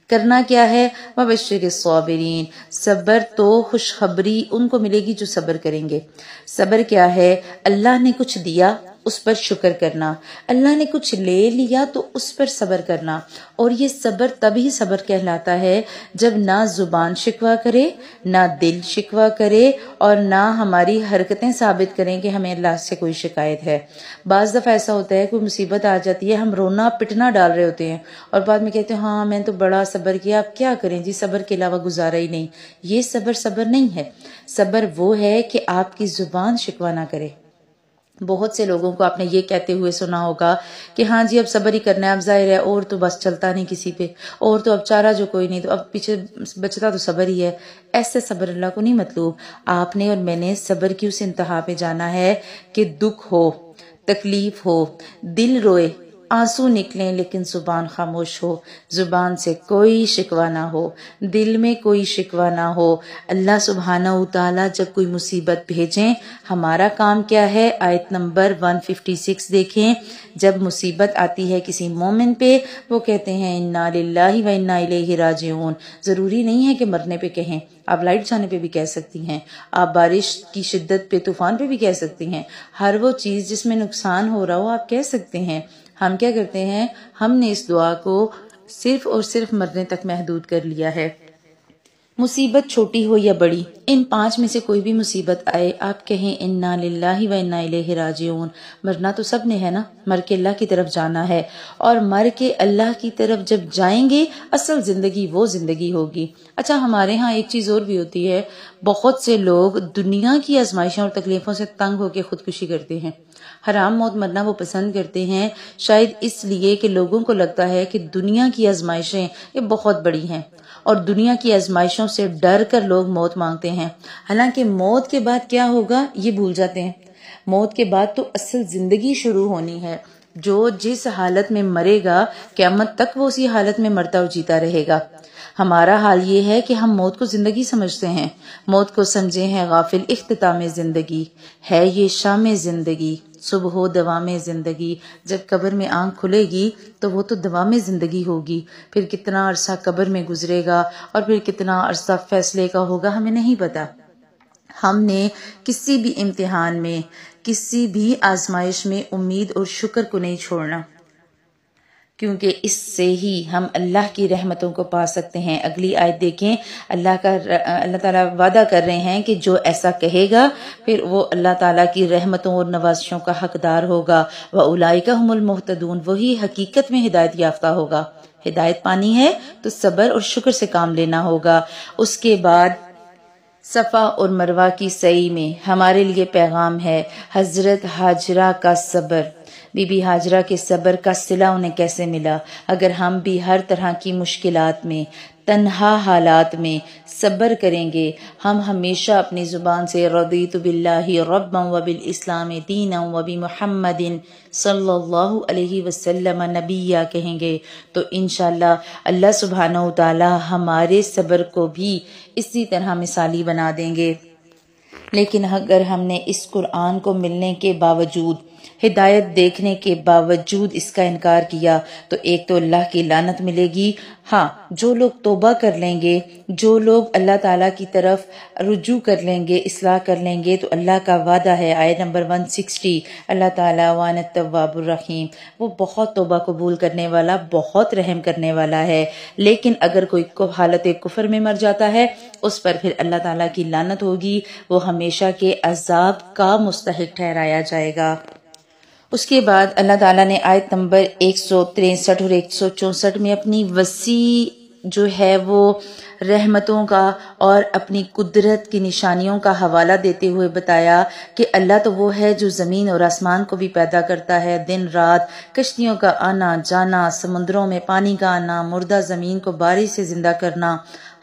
کرنا کیا ہے؟ وَبَشِّرِ الصَّابِرِينَ، صبر تو خوشخبری ان کو ملے گی جو صبر کریں گے۔ صبر کیا ہے؟ اللہ نے کچھ دیا اس پر شکر کرنا، اللہ نے کچھ لے لیا تو اس پر صبر کرنا، اور یہ صبر تبھی صبر کہلاتا ہے جب نہ زبان شکوہ کرے، نہ دل شکوہ کرے، اور نہ ہماری حرکتیں ثابت کریں کہ ہمیں اللہ سے کوئی شکایت ہے۔ بعض دفعہ ایسا ہوتا ہے کوئی مصیبت آ جاتی ہے، ہم رونا پٹنا ڈال رہے ہوتے ہیں اور بعد میں کہتے ہیں ہاں میں تو بڑا صبر کیا، اب کیا کریں جی، صبر کے علاوہ گزارا ہی نہیں۔ یہ صبر نہیں ہے، صبر وہ ہے کہ آپ کی زبان شکوہ نہ کرے۔ بہت سے لوگوں کو آپ نے یہ کہتے ہوئے سنا ہوگا کہ ہاں جی اب صبر ہی کرنا ہے، اب ظاہر ہے اور تو بس چلتا نہیں کسی پہ، اور تو اب چارہ جو کوئی نہیں، تو اب پیچھے بچتا تو صبر ہی ہے۔ ایسے صبر اللہ کو نہیں مطلوب۔ آپ نے اور میں نے صبر کی اس انتہا پہ جانا ہے کہ دکھ ہو، تکلیف ہو، دل روئے، آنسو نکلیں لیکن زبان خاموش ہو، زبان سے کوئی شکوہ نہ ہو، دل میں کوئی شکوہ نہ ہو۔ اللہ سبحانہ وتعالیٰ جب کوئی مصیبت بھیجیں، ہمارا کام کیا ہے؟ آیت نمبر 156 دیکھیں، جب مصیبت آتی ہے کسی مومن پہ وہ کہتے ہیں انا للہ و انا الیہ راجعون۔ ضروری نہیں ہے کہ مرنے پہ کہیں، آپ لائٹ جانے پہ بھی کہہ سکتی ہیں، آپ بارش کی شدت پہ، طوفان پہ بھی کہہ سکتی ہیں، ہر وہ چیز جس میں نقصان ہو رہا ہو آپ کہہ سکتے ہیں۔ ہم کیا کرتے ہیں؟ ہم نے اس دعا کو صرف اور صرف مرنے تک محدود کر لیا ہے۔ مصیبت چھوٹی ہو یا بڑی، ان 5 میں سے کوئی بھی مصیبت آئے، آپ کہیں انا للہ و انا الیہ راجعون۔ مرنا تو سب نے ہے نا، مر کے اللہ کی طرف جانا ہے، اور مر کے اللہ کی طرف جب جائیں گے اصل زندگی وہ زندگی ہوگی۔ اچھا ہمارے ہاں ایک چیز اور بھی ہوتی ہے، بہت سے لوگ دنیا کی آزمائشوں اور تکلیفوں سے تنگ ہو کے خودکشی کرتے ہیں، حرام موت مرنا وہ پسند کرتے ہیں، شاید اس لیے کہ لوگوں کو لگتا ہے کہ دنیا کی آزمائشیں یہ بہت بڑی ہیں، اور دنیا کی آزمائشوں سے ڈر کر لوگ موت مانگتے ہیں، حالانکہ موت کے بعد کیا ہوگا یہ بھول جاتے ہیں۔ موت کے بعد تو اصل زندگی شروع ہونی ہے، جو جس حالت میں مرے گا قیامت تک وہ اسی حالت میں مرتا اور جیتا رہے گا۔ ہمارا حال یہ ہے کہ ہم موت کو زندگی سمجھتے ہیں، موت کو سمجھے ہیں غافل اختتام زندگی، ہے یہ شام زندگی، صبح و دوام زندگی۔ جب قبر میں آنکھ کھلے گی تو وہ تو دوام زندگی ہوگی، پھر کتنا عرصہ قبر میں گزرے گا اور پھر کتنا عرصہ فیصلے کا ہوگا ہمیں نہیں پتا۔ ہم نے کسی بھی امتحان میں، کسی بھی آزمائش میں امید اور شکر کو نہیں چھوڑنا، کیونکہ اس سے ہی ہم اللہ کی رحمتوں کو پا سکتے ہیں۔ اگلی آیت دیکھیں، اللہ تعالیٰ وعدہ کر رہے ہیں کہ جو ایسا کہے گا پھر وہ اللہ تعالیٰ کی رحمتوں اور نوازشوں کا حقدار ہوگا۔ وَأُولَئِكَ هُمُ الْمُهْتَدُونَ، وہی حقیقت میں ہدایت یافتہ ہوگا۔ ہدایت پانی ہے تو صبر اور شکر سے کام لینا ہوگا۔ اس کے بعد صفا اور مروہ کی سعی میں ہمارے لیے پیغام ہے، حضرت ہاجرہ کا صبر، بی بی ہاجرہ کے صبر کا صلہ انہیں کیسے ملا۔ اگر ہم بھی ہر طرح کی مشکلات میں، تنہا حالات میں صبر کریں گے، ہم ہمیشہ اپنی زبان سے رضیت باللہ ربا وبالاسلام دینا وبمحمد صلی اللہ علیہ وسلم نبیہ کہیں گے تو انشاءاللہ اللہ سبحانہ وتعالی ہمارے صبر کو بھی اسی طرح مثالی بنا دیں گے۔ لیکن اگر ہم نے اس قرآن کو ملنے کے باوجود، ہدایت دیکھنے کے باوجود اس کا انکار کیا تو ایک تو اللہ کی لعنت ملے گی۔ ہاں جو لوگ توبہ کر لیں گے، جو لوگ اللہ تعالیٰ کی طرف رجوع کر لیں گے، اصلاح کر لیں گے تو اللہ کا وعدہ ہے، آیت نمبر 160، اللہ تعالیٰ وَأَنَا التَّوَّابُ الرَّحِيمُ، وہ بہت توبہ قبول کرنے والا، بہت رحم کرنے والا ہے۔ لیکن اگر کوئی حالت کفر میں مر جاتا ہے اس پر پھر اللہ تعالیٰ کی لعنت ہوگی، وہ ہمیشہ کے عذاب کا مستحق ٹھہرایا جائے گا۔ اس کے بعد اللہ تعالیٰ نے آیت نمبر 163 اور 164 میں اپنی وسیع جو ہے وہ رحمتوں کا اور اپنی قدرت کی نشانیوں کا حوالہ دیتے ہوئے بتایا کہ اللہ تو وہ ہے جو زمین اور آسمان کو بھی پیدا کرتا ہے، دن رات، کشتیوں کا آنا جانا، سمندروں میں پانی کا آنا، مردہ زمین کو بارش سے زندہ کرنا،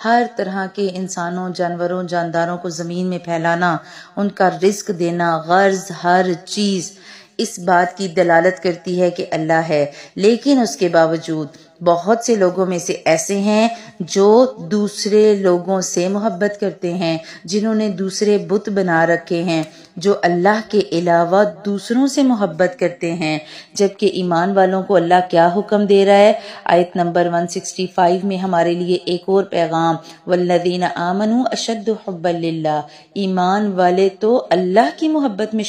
ہر طرح کے انسانوں، جانوروں، جانداروں کو زمین میں پھیلانا، ان کا رزق دینا، غرض ہر چیز اس بات کی دلالت کرتی ہے کہ اللہ ہے۔ لیکن اس کے باوجود بہت سے لوگوں میں سے ایسے ہیں جو دوسرے لوگوں سے محبت کرتے ہیں، جنہوں نے دوسرے بت بنا رکھے ہیں، جو اللہ کے علاوہ دوسروں سے محبت کرتے ہیں، جبکہ ایمان والوں کو اللہ کیا حکم دے رہا ہے؟ آیت نمبر 165 میں ہمارے لیے ایک اور پیغام، والذین آمنوا اشد حبا للہ، ایمان والے تو اللہ کی محبت میں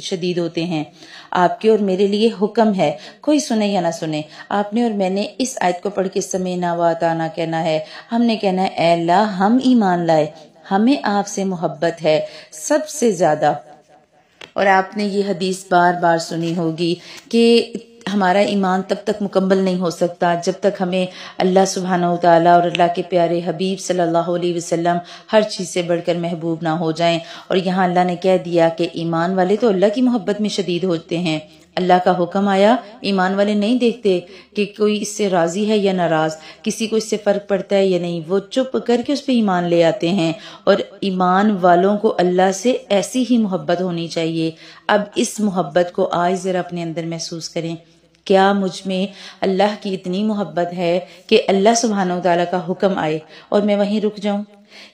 شدید ہوتے ہیں۔ آپ کے اور میرے لیے حکم ہے، کوئی سنے یا نہ سنے، آپ نے اور میں نے اس آیت کو پڑھ کے سمینا و اطعنا کہنا ہے۔ ہم نے کہنا ہے اے اللہ ہم ایمان لائے، ہمیں آپ سے محبت ہے سب سے زیادہ۔ اور آپ نے یہ حدیث بار بار سنی ہوگی کہ ہمارا ایمان تب تک مکمل نہیں ہو سکتا جب تک ہمیں اللہ سبحانہ وتعالیٰ اور اللہ کے پیارے حبیب صلی اللہ علیہ وسلم ہر چیز سے بڑھ کر محبوب نہ ہو جائیں۔ اور یہاں اللہ نے کہہ دیا کہ ایمان والے تو اللہ کی محبت میں شدید ہوتے ہیں۔ اللہ کا حکم آیا، ایمان والے نہیں دیکھتے کہ کوئی اس سے راضی ہے یا ناراض، کسی کو اس سے فرق پڑتا ہے یا نہیں، وہ چپ کر کے اس پہ ایمان لے آتے ہیں۔ اور ایمان والوں کو اللہ سے ایسی ہی محبت ہونی چاہیے۔ اب اس محبت کو آج ذرا اپنے اندر محسوس کریں، کیا مجھ میں اللہ کی اتنی محبت ہے کہ اللہ سبحانہ وتعالیٰ کا حکم آئے اور میں وہیں رک جاؤں؟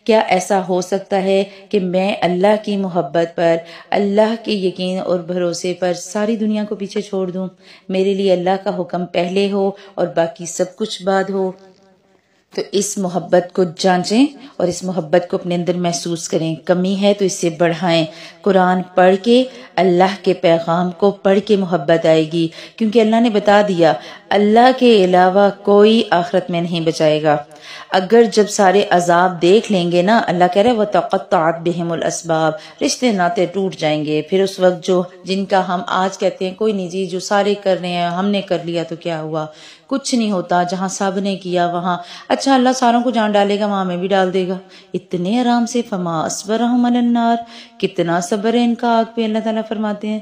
کیا ایسا ہو سکتا ہے کہ میں اللہ کی محبت پر، اللہ کے یقین اور بھروسے پر ساری دنیا کو پیچھے چھوڑ دوں؟ میرے لیے اللہ کا حکم پہلے ہو اور باقی سب کچھ بعد ہو؟ تو اس محبت کو جانچیں اور اس محبت کو اپنے اندر محسوس کریں، کمی ہے تو اس سے بڑھائیں۔ قرآن پڑھ کے، اللہ کے پیغام کو پڑھ کے محبت آئے گی، کیونکہ اللہ نے بتا دیا اللہ کے علاوہ کوئی آخرت میں نہیں بچائے گا۔ اگر جب سارے عذاب دیکھ لیں گے نا، اللہ کہہ رہے وَتَقَطَّعَتْ بِهِمُ الْأَسْبَابُ، رشتے ناطے ٹوٹ جائیں گے۔ پھر اس وقت جن کا ہم آج کہتے ہیں کوئی نہیں جی، جو سارے کر رہے ہیں ہم نے کر لیا تو کیا ہوا؟ کچھ نہیں ہوتا، جہاں سب نے کیا وہاں اچھا اللہ ساروں کو جان ڈالے گا، وہاں میں بھی ڈال دے گا اتنے آرام سے۔ فما اصبرہم علی النار، کتنا صبر ہے ان کا آگ پہ، اللہ تعالیٰ فرماتے ہیں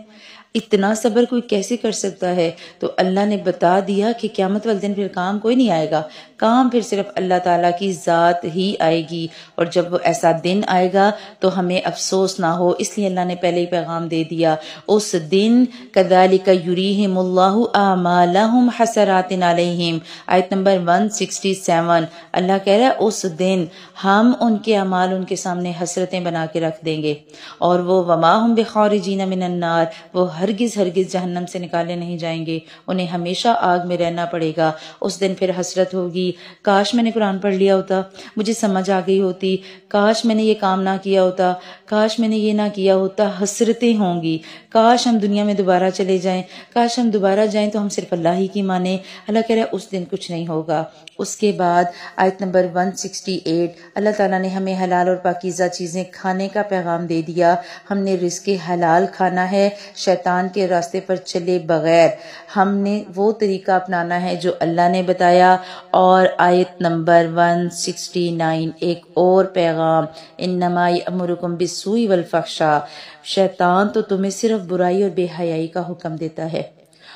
اتنا صبر کوئی کیسے کر سکتا ہے؟ تو اللہ نے بتا دیا کہ قیامت والے دن پھر کام کوئی نہیں آئے گا، کام پھر صرف اللہ تعالیٰ کی ذات ہی آئے گی۔ اور جب وہ ایسا دن آئے گا تو ہمیں افسوس نہ ہو، اس لیے اللہ نے پہلے ہی پیغام دے دیا، اس دن کذالک یریہم اللہ اعمالہم حسرات علیہم، آیت نمبر 167۔ اللہ کہہ رہا ہے اس دن ہم ان کے اعمال ان کے سامنے حسرتیں بنا کے رکھ دیں گے، اور وہ وما ہم بخارجین من النار، وہ ہرگز جہنم سے نکالے نہیں جائیں گے، انہیں ہمیشہ آگ میں رہنا پڑے گا۔ اس دن پھر حسرت ہوگی، کاش میں نے قرآن پڑھ لیا ہوتا، مجھے سمجھ آ گئی ہوتی، کاش میں نے یہ کام نہ کیا ہوتا، کاش میں نے یہ نہ کیا ہوتا۔ حسرتیں ہوں گی، کاش ہم دنیا میں دوبارہ چلے جائیں، کاش ہم دوبارہ جائیں تو ہم صرف اللہ ہی کی مانیں۔ اللہ کہہ رہا ہے اس دن کچھ نہیں ہوگا۔ اس کے بعد آیت نمبر 168، اللہ تعالیٰ نے ہمیں حلال اور پاکیزہ چیزیں کھانے کا پیغام دے دیا، ہم نے رزق حلال کھانا ہے، شیطان کے راستے پر چلے بغیر ہم نے وہ طریقہ اپنانا ہے جو اللہ نے بتایا۔ اور آیت نمبر 169 ایک اور پیغام، انما یأمرکم بالسوء والفحشاء، شیطان تو تمہیں صرف برائی اور بے حیائی کا حکم دیتا ہے،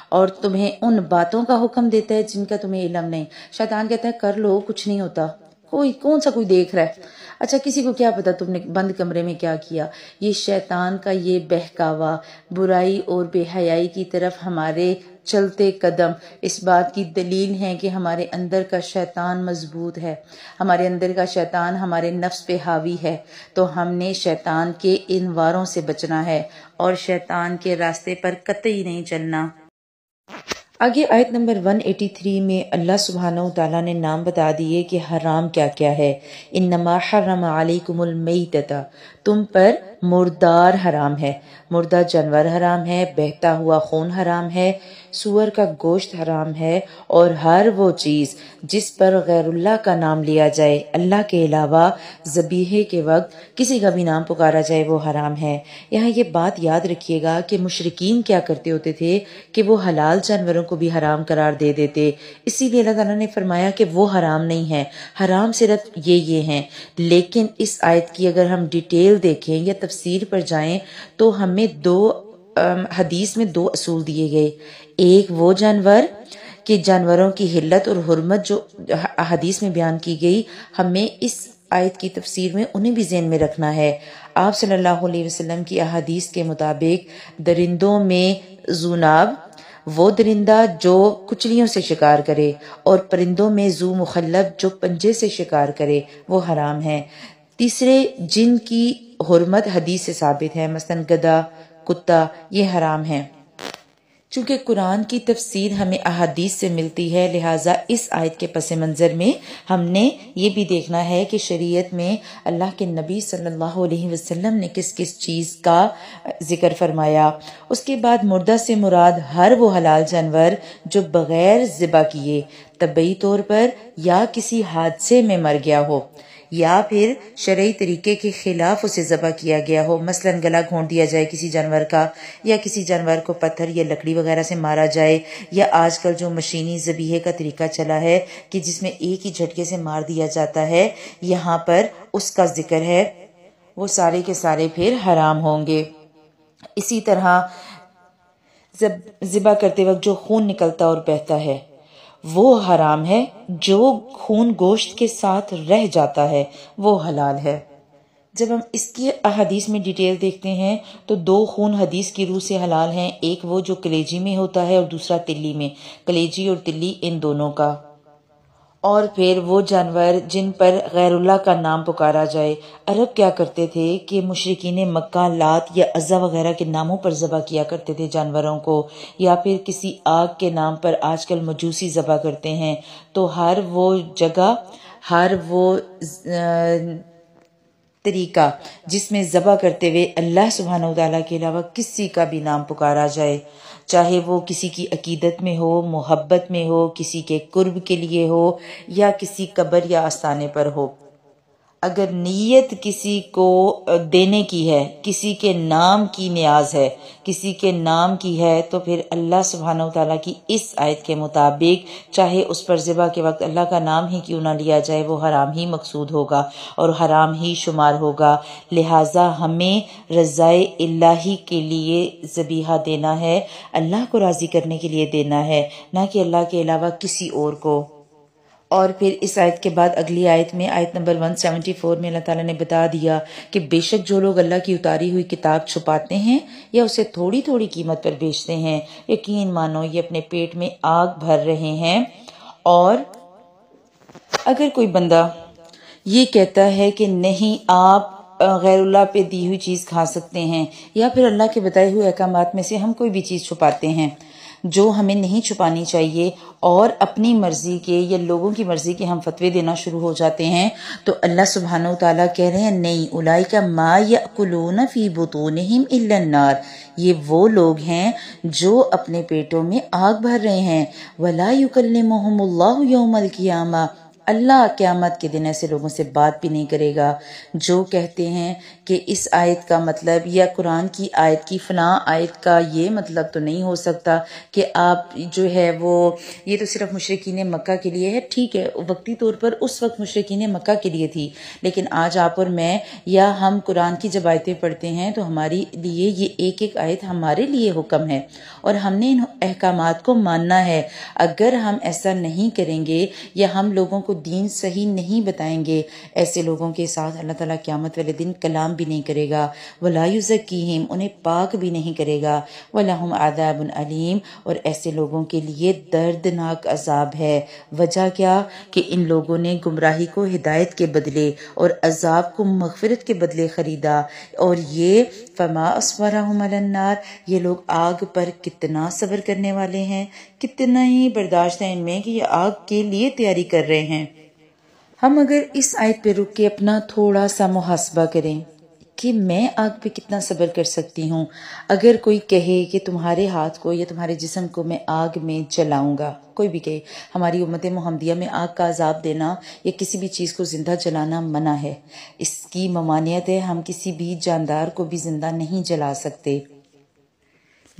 اور تمہیں ان باتوں کا حکم دیتا ہے جن کا تمہیں علم نہیں۔ شیطان کہتا ہے کر لو، کچھ نہیں ہوتا، کون سا کوئی دیکھ رہا ہے، اچھا کسی کو کیا پتا تم نے بند کمرے میں کیا کیا۔ یہ شیطان کا یہ بہکاوا برائی اور بے حیائی کی طرف ہمارے چلتے قدم اس بات کی دلیل ہے کہ ہمارے اندر کا شیطان مضبوط ہے، ہمارے اندر کا شیطان ہمارے نفس پہ حاوی ہے۔ تو ہم نے شیطان کے ان واروں سے بچنا ہے اور شیطان کے راستے پر قطعی نہیں چلنا۔ آگے آیت نمبر 183 میں اللہ سبحانہ وتعالیٰ نے نام بتا دیے کہ حرام کیا کیا ہے۔ انما حرم علیکم المیتۃ، تم پر مردار حرام ہے، مردہ جانور حرام ہے، بہتا ہوا خون حرام ہے، سور کا گوشت حرام ہے، اور ہر وہ چیز جس پر غیر اللہ کا نام لیا جائے، اللہ کے علاوہ ذبیحے کے وقت کسی کا بھی نام پکارا جائے، وہ حرام ہے۔ یہاں یہ بات یاد رکھیے گا کہ مشرکین کیا کرتے ہوتے تھے کہ وہ حلال جانوروں کو بھی حرام قرار دے دیتے، اسی لیے اللہ تعالیٰ نے فرمایا کہ وہ حرام نہیں ہے، حرام صرف یہ ہیں۔ لیکن اس آیت کی اگر ہم ڈیٹیل دیکھیں یا تفسیر پر جائیں تو ہمیں حدیث میں 2 اصول دیے گئے۔ ایک وہ جانور کہ جانوروں کی حلت اور حرمت جو حدیث میں بیان کی گئی، ہمیں اس آیت کی تفسیر میں انہیں بھی ذہن میں رکھنا ہے۔ آپ صلی اللہ علیہ وسلم کی احادیث کے مطابق درندوں میں ذوناب وہ درندہ جو کچلیوں سے شکار کرے، اور پرندوں میں ذو مخلب جو پنجے سے شکار کرے، وہ حرام ہے۔ تیسرے جن کی حرمت حدیث سے ثابت ہے، مثلا گدھا، کتا، یہ حرام ہے۔ چونکہ قرآن کی تفسیر ہمیں احادیث سے ملتی ہے، لہٰذا اس آیت کے پس منظر میں ہم نے یہ بھی دیکھنا ہے کہ شریعت میں اللہ کے نبی صلی اللہ علیہ وسلم نے کس کس چیز کا ذکر فرمایا۔ اس کے بعد مردہ سے مراد ہر وہ حلال جانور جو بغیر ذبح کیے، طبعی طور پر یا کسی حادثے میں مر گیا ہو، یا پھر شرعی طریقے کے خلاف اسے ذبح کیا گیا ہو، مثلا گلا گھونٹ دیا جائے کسی جانور کا، یا کسی جانور کو پتھر یا لکڑی وغیرہ سے مارا جائے، یا آج کل جو مشینی ذبیحے کا طریقہ چلا ہے کہ جس میں ایک ہی جھٹکے سے مار دیا جاتا ہے، یہاں پر اس کا ذکر ہے، وہ سارے کے سارے پھر حرام ہوں گے۔ اسی طرح ذبح کرتے وقت جو خون نکلتا اور بہتا ہے وہ حرام ہے، جو خون گوشت کے ساتھ رہ جاتا ہے وہ حلال ہے۔ جب ہم اس کی احادیث میں ڈیٹیل دیکھتے ہیں تو 2 خون حدیث کی روح سے حلال ہیں، ایک وہ جو کلیجی میں ہوتا ہے اور دوسرا تلی میں، کلیجی اور تلی ان دونوں کا۔ اور پھر وہ جانور جن پر غیر اللہ کا نام پکارا جائے۔ عرب کیا کرتے تھے کہ مشرکین مکہ لات یا عزا وغیرہ کے ناموں پر ذبح کیا کرتے تھے جانوروں کو، یا پھر کسی آگ کے نام پر آج کل مجوسی ذبح کرتے ہیں۔ تو ہر وہ جگہ، ہر وہ طریقہ جس میں ذبح کرتے ہوئے اللہ سبحانہ وتعالیٰ کے علاوہ کسی کا بھی نام پکارا جائے، چاہے وہ کسی کی عقیدت میں ہو، محبت میں ہو، کسی کے قرب کے لیے ہو، یا کسی قبر یا آستانے پر ہو، اگر نیت کسی کو دینے کی ہے، کسی کے نام کی نیاز ہے، کسی کے نام کی ہے، تو پھر اللہ سبحانہ وتعالیٰ کی اس آیت کے مطابق چاہے اس پر ذبح کے وقت اللہ کا نام ہی کیوں نہ لیا جائے، وہ حرام ہی مقصود ہوگا اور حرام ہی شمار ہوگا۔ لہٰذا ہمیں رضائے الہی کے لیے ذبیحہ دینا ہے، اللہ کو راضی کرنے کے لیے دینا ہے، نہ کہ اللہ کے علاوہ کسی اور کو۔ اور پھر اس آیت کے بعد اگلی آیت میں، آیت نمبر 174 میں اللہ تعالیٰ نے بتا دیا کہ بے شک جو لوگ اللہ کی اتاری ہوئی کتاب چھپاتے ہیں یا اسے تھوڑی تھوڑی قیمت پر بیچتے ہیں، یقین مانو یہ اپنے پیٹ میں آگ بھر رہے ہیں۔ اور اگر کوئی بندہ یہ کہتا ہے کہ نہیں آپ غیر اللہ پہ دی ہوئی چیز کھا سکتے ہیں، یا پھر اللہ کے بتائے ہوئے احکامات میں سے ہم کوئی بھی چیز چھپاتے ہیں جو ہمیں نہیں چھپانی چاہیے، اور اپنی مرضی کے یا لوگوں کی مرضی کے ہم فتوے دینا شروع ہو جاتے ہیں، تو اللہ سبحانہ وتعالیٰ کہہ رہے ہیں نہیں، اولئک ما یأکلون فی بطونہم الا النار، یہ وہ لوگ ہیں جو اپنے پیٹوں میں آگ بھر رہے ہیں۔ ولا یکلمہم اللہ یوم القیامہ، اللہ قیامت کے دن ایسے لوگوں سے بات بھی نہیں کرے گا جو کہتے ہیں کہ اس آیت کا مطلب یا قرآن کی آیت کی فلاں آیت کا یہ مطلب تو نہیں ہو سکتا کہ آپ جو ہے وہ یہ تو صرف مشرکین مکہ کے لیے ہے۔ ٹھیک ہے، وقتی طور پر اس وقت مشرکین مکہ کے لیے تھی، لیکن آج آپ اور میں یا ہم قرآن کی جب آیتیں پڑھتے ہیں تو ہمارے لیے یہ ایک ایک آیت ہمارے لیے حکم ہے، اور ہم نے ان احکامات کو ماننا ہے۔ اگر ہم ایسا نہیں کریں گے یا ہم لوگوں کو دین صحیح نہیں بتائیں گے، ایسے لوگوں کے ساتھ اللہ تعالیٰ قیامت والے دن کلام بھی نہیں کرے گا۔ وَلَا يُزَكِّيهِمْ، انہیں پاک بھی نہیں کرے گا۔ وَلَهُمْ عَذَابٌ عَلِيمٌ، اور ایسے لوگوں کے لیے دردناک عذاب ہے۔ وجہ کیا؟ کہ ان لوگوں نے گمراہی کو ہدایت کے بدلے اور عذاب کو مغفرت کے بدلے خریدا، اور یہ فَمَا أَصْبَرَهُمْ عَلَى النَّارِ، یہ لوگ آگ پر کتنا صبر کرنے والے ہیں، کتنا ہی برداشت ہے ان میں کہ یہ آگ کے لیے تیاری کر رہے ہیں۔ ہم اگر اس آیت پہ رک کے اپنا تھوڑا سا محاسبہ کریں کہ میں آگ پہ کتنا صبر کر سکتی ہوں۔ اگر کوئی کہے کہ تمہارے ہاتھ کو یا تمہارے جسم کو میں آگ میں جلاؤں گا، کوئی بھی کہے، ہماری امت محمدیہ میں آگ کا عذاب دینا یا کسی بھی چیز کو زندہ جلانا منع ہے، اس کی ممانعت ہے۔ ہم کسی بھی جاندار کو بھی زندہ نہیں جلا سکتے،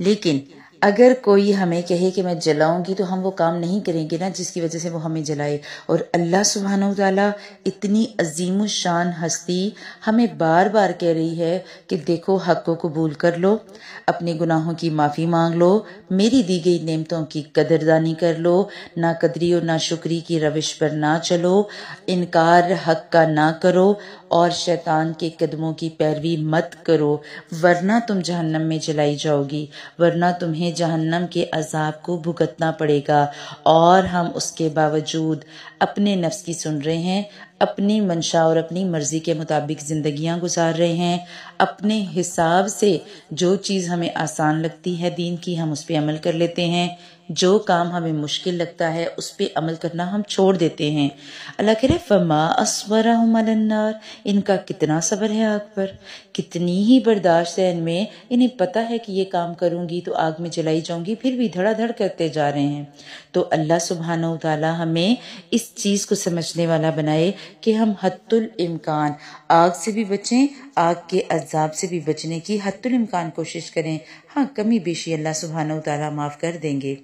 لیکن اگر کوئی ہمیں کہے کہ میں جلاؤں گی تو ہم وہ کام نہیں کریں گے نا جس کی وجہ سے وہ ہمیں جلائے۔ اور اللہ سبحانہ وتعالیٰ اتنی عظیم الشان ہستی ہمیں بار بار کہہ رہی ہے کہ دیکھو، حق کو قبول کر لو، اپنے گناہوں کی معافی مانگ لو، میری دی گئی نعمتوں کی قدردانی کر لو، نا قدری اور نا شکری کی روش پر نہ چلو، انکار حق کا نہ کرو اور شیطان کے قدموں کی پیروی مت کرو، ورنہ تم جہنم میں جلائی جاؤ گی، ورنہ تمہیں جہنم کے عذاب کو بھگتنا پڑے گا۔ اور ہم اس کے باوجود اپنے نفس کی سن رہے ہیں، اپنی منشا اور اپنی مرضی کے مطابق زندگیاں گزار رہے ہیں، اپنے حساب سے جو چیز ہمیں آسان لگتی ہے دین کی ہم اس پہ عمل کر لیتے ہیں، جو کام ہمیں مشکل لگتا ہے اس پہ عمل کرنا ہم چھوڑ دیتے ہیں۔ اللہ کہہ رہے فما اصبرہم علی النار، ان کا کتنا صبر ہے آگ پر، کتنی ہی برداشت ہے ان میں، انہیں پتہ ہے کہ یہ کام کروں گی تو آگ میں جلائی جاؤں گی، پھر بھی دھڑا دھڑ کرتے جا رہے ہیں۔ تو اللہ سبحانہ وتعالی ہمیں اس چیز کو سمجھنے والا بنائے کہ ہم حد الامکان آگ سے بھی بچیں، آگ کے عذاب سے بھی بچنے کی حد الامکان کوشش کریں۔ ہاں، کمی بیشی اللہ سبحانہ وتعالی معاف کر دیں گے۔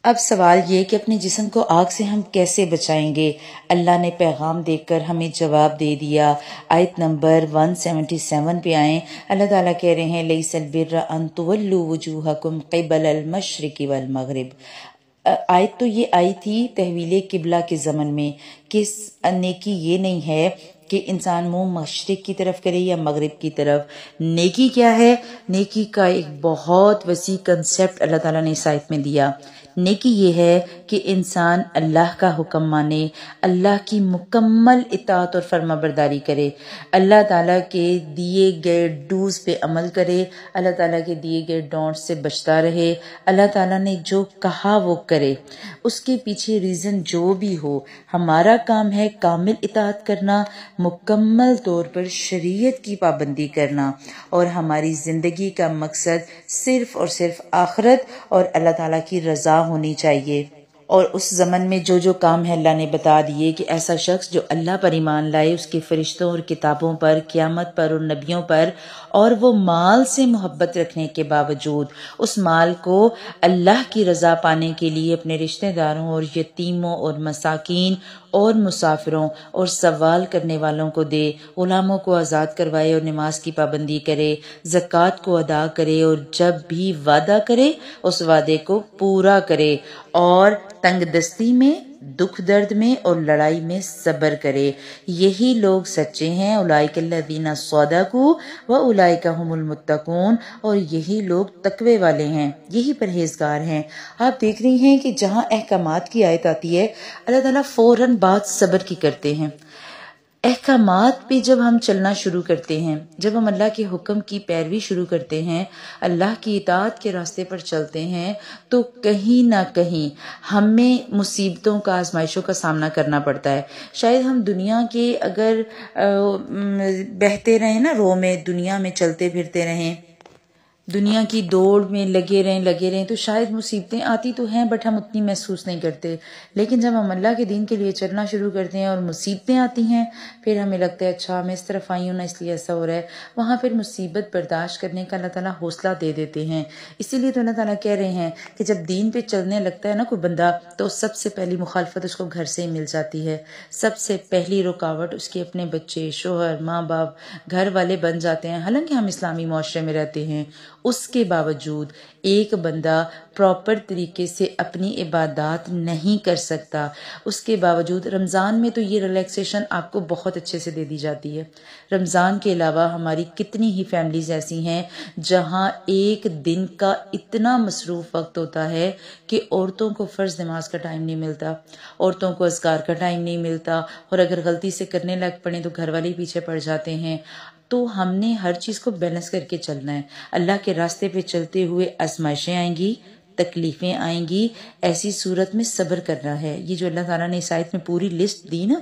اب سوال یہ کہ اپنے جسم کو آگ سے ہم کیسے بچائیں گے؟ اللہ نے پیغام دے کر ہمیں جواب دے دیا۔ آیت نمبر 177 پہ آئیں، اللہ تعالیٰ کہہ رہے ہیں لیس البر ان تولوا وجوہکم قبل المشرق والمغرب۔ آیت تو یہ آئی تھی تحویل قبلہ کے ضمن میں کہ نیکی یہ نہیں ہے کہ انسان منہ مشرق کی طرف کرے یا مغرب کی طرف۔ نیکی کیا ہے؟ نیکی کا ایک بہت وسیع کنسیپٹ اللہ تعالیٰ نے اس آیت میں دیا۔ نیکی یہ ہے کہ انسان اللہ کا حکم مانے، اللہ کی مکمل اطاعت اور فرما برداری کرے، اللہ تعالیٰ کے دیے گئے ڈوز پہ عمل کرے، اللہ تعالیٰ کے دیے گئے ڈونٹ سے بچتا رہے، اللہ تعالیٰ نے جو کہا وہ کرے، اس کے پیچھے ریزن جو بھی ہو۔ ہمارا کام ہے کامل اطاعت کرنا، مکمل طور پر شریعت کی پابندی کرنا، اور ہماری زندگی کا مقصد صرف اور صرف آخرت اور اللہ تعالیٰ کی رضا ہونی چاہیے۔ اور اس زمن میں جو جو کام ہے اللہ نے بتا دیے کہ ایسا شخص جو اللہ پر ایمان لائے، اس کے فرشتوں اور کتابوں پر، قیامت پر اور نبیوں پر، اور وہ مال سے محبت رکھنے کے باوجود اس مال کو اللہ کی رضا پانے کے لیے اپنے رشتہ داروں اور یتیموں اور مساکین اور مسافروں اور سوال کرنے والوں کو دے، غلاموں کو آزاد کروائے اور نماز کی پابندی کرے، زکوٰۃ کو ادا کرے، اور جب بھی وعدہ کرے اس وعدے کو پورا کرے، اور تنگ دستی میں، دکھ درد میں اور لڑائی میں صبر کرے۔ یہی لوگ سچے ہیں، اولئک الذین صدقوا واولئک هم المتقون، اور یہی لوگ تقوی والے ہیں، یہی پرہیزگار ہیں۔ آپ دیکھ رہی ہیں کہ جہاں احکامات کی آیت آتی ہے اللہ تعالیٰ فوراً بات صبر کی کرتے ہیں۔ احکامات پہ جب ہم چلنا شروع کرتے ہیں، جب ہم اللہ کے حکم کی پیروی شروع کرتے ہیں، اللہ کی اطاعت کے راستے پر چلتے ہیں، تو کہیں نہ کہیں ہمیں مصیبتوں کا، آزمائشوں کا سامنا کرنا پڑتا ہے۔ شاید ہم دنیا کے اگر بہتے رہیں نا، رو میں، دنیا میں چلتے پھرتے رہیں، دنیا کی دوڑ میں لگے رہیں تو شاید مصیبتیں آتی تو ہیں بٹ ہم اتنی محسوس نہیں کرتے، لیکن جب ہم اللہ کے دین کے لیے چلنا شروع کرتے ہیں اور مصیبتیں آتی ہیں، پھر ہمیں لگتا ہے اچھا میں اس طرف آئی ہوں نا اس لیے ایسا ہو رہا ہے۔ وہاں پھر مصیبت برداشت کرنے کا اللہ تعالیٰ حوصلہ دے دیتے ہیں۔ اسی لیے تو اللہ تعالیٰ کہہ رہے ہیں کہ جب دین پہ چلنے لگتا ہے نا کوئی بندہ، تو سب سے پہلی مخالفت اس کو گھر سے ہی مل جاتی ہے، سب سے پہلی رکاوٹ اس کے اپنے بچے، شوہر، ماں باپ، گھر والے بن جاتے ہیں۔ حالانکہ ہم اسلامی معاشرے میں رہتے ہیں، اس کے باوجود ایک بندہ پراپر طریقے سے اپنی عبادات نہیں کر سکتا۔ اس کے باوجود رمضان میں تو یہ ریلیکسیشن آپ کو بہت اچھے سے دے دی جاتی ہے۔ رمضان کے علاوہ ہماری کتنی ہی فیملیز ایسی ہیں جہاں ایک دن کا اتنا مصروف وقت ہوتا ہے کہ عورتوں کو فرض نماز کا ٹائم نہیں ملتا، عورتوں کو اذکار کا ٹائم نہیں ملتا، اور اگر غلطی سے کرنے لگ پڑیں تو گھر والے پیچھے پڑ جاتے ہیں۔ تو ہم نے ہر چیز کو بیلنس کر کے چلنا ہے۔ اللہ کے راستے پہ چلتے ہوئے آزمائشیں آئیں گی، تکلیفیں آئیں گی، ایسی صورت میں صبر کرنا ہے۔ یہ جو اللہ تعالیٰ نے اس آیت میں پوری لسٹ دی نا،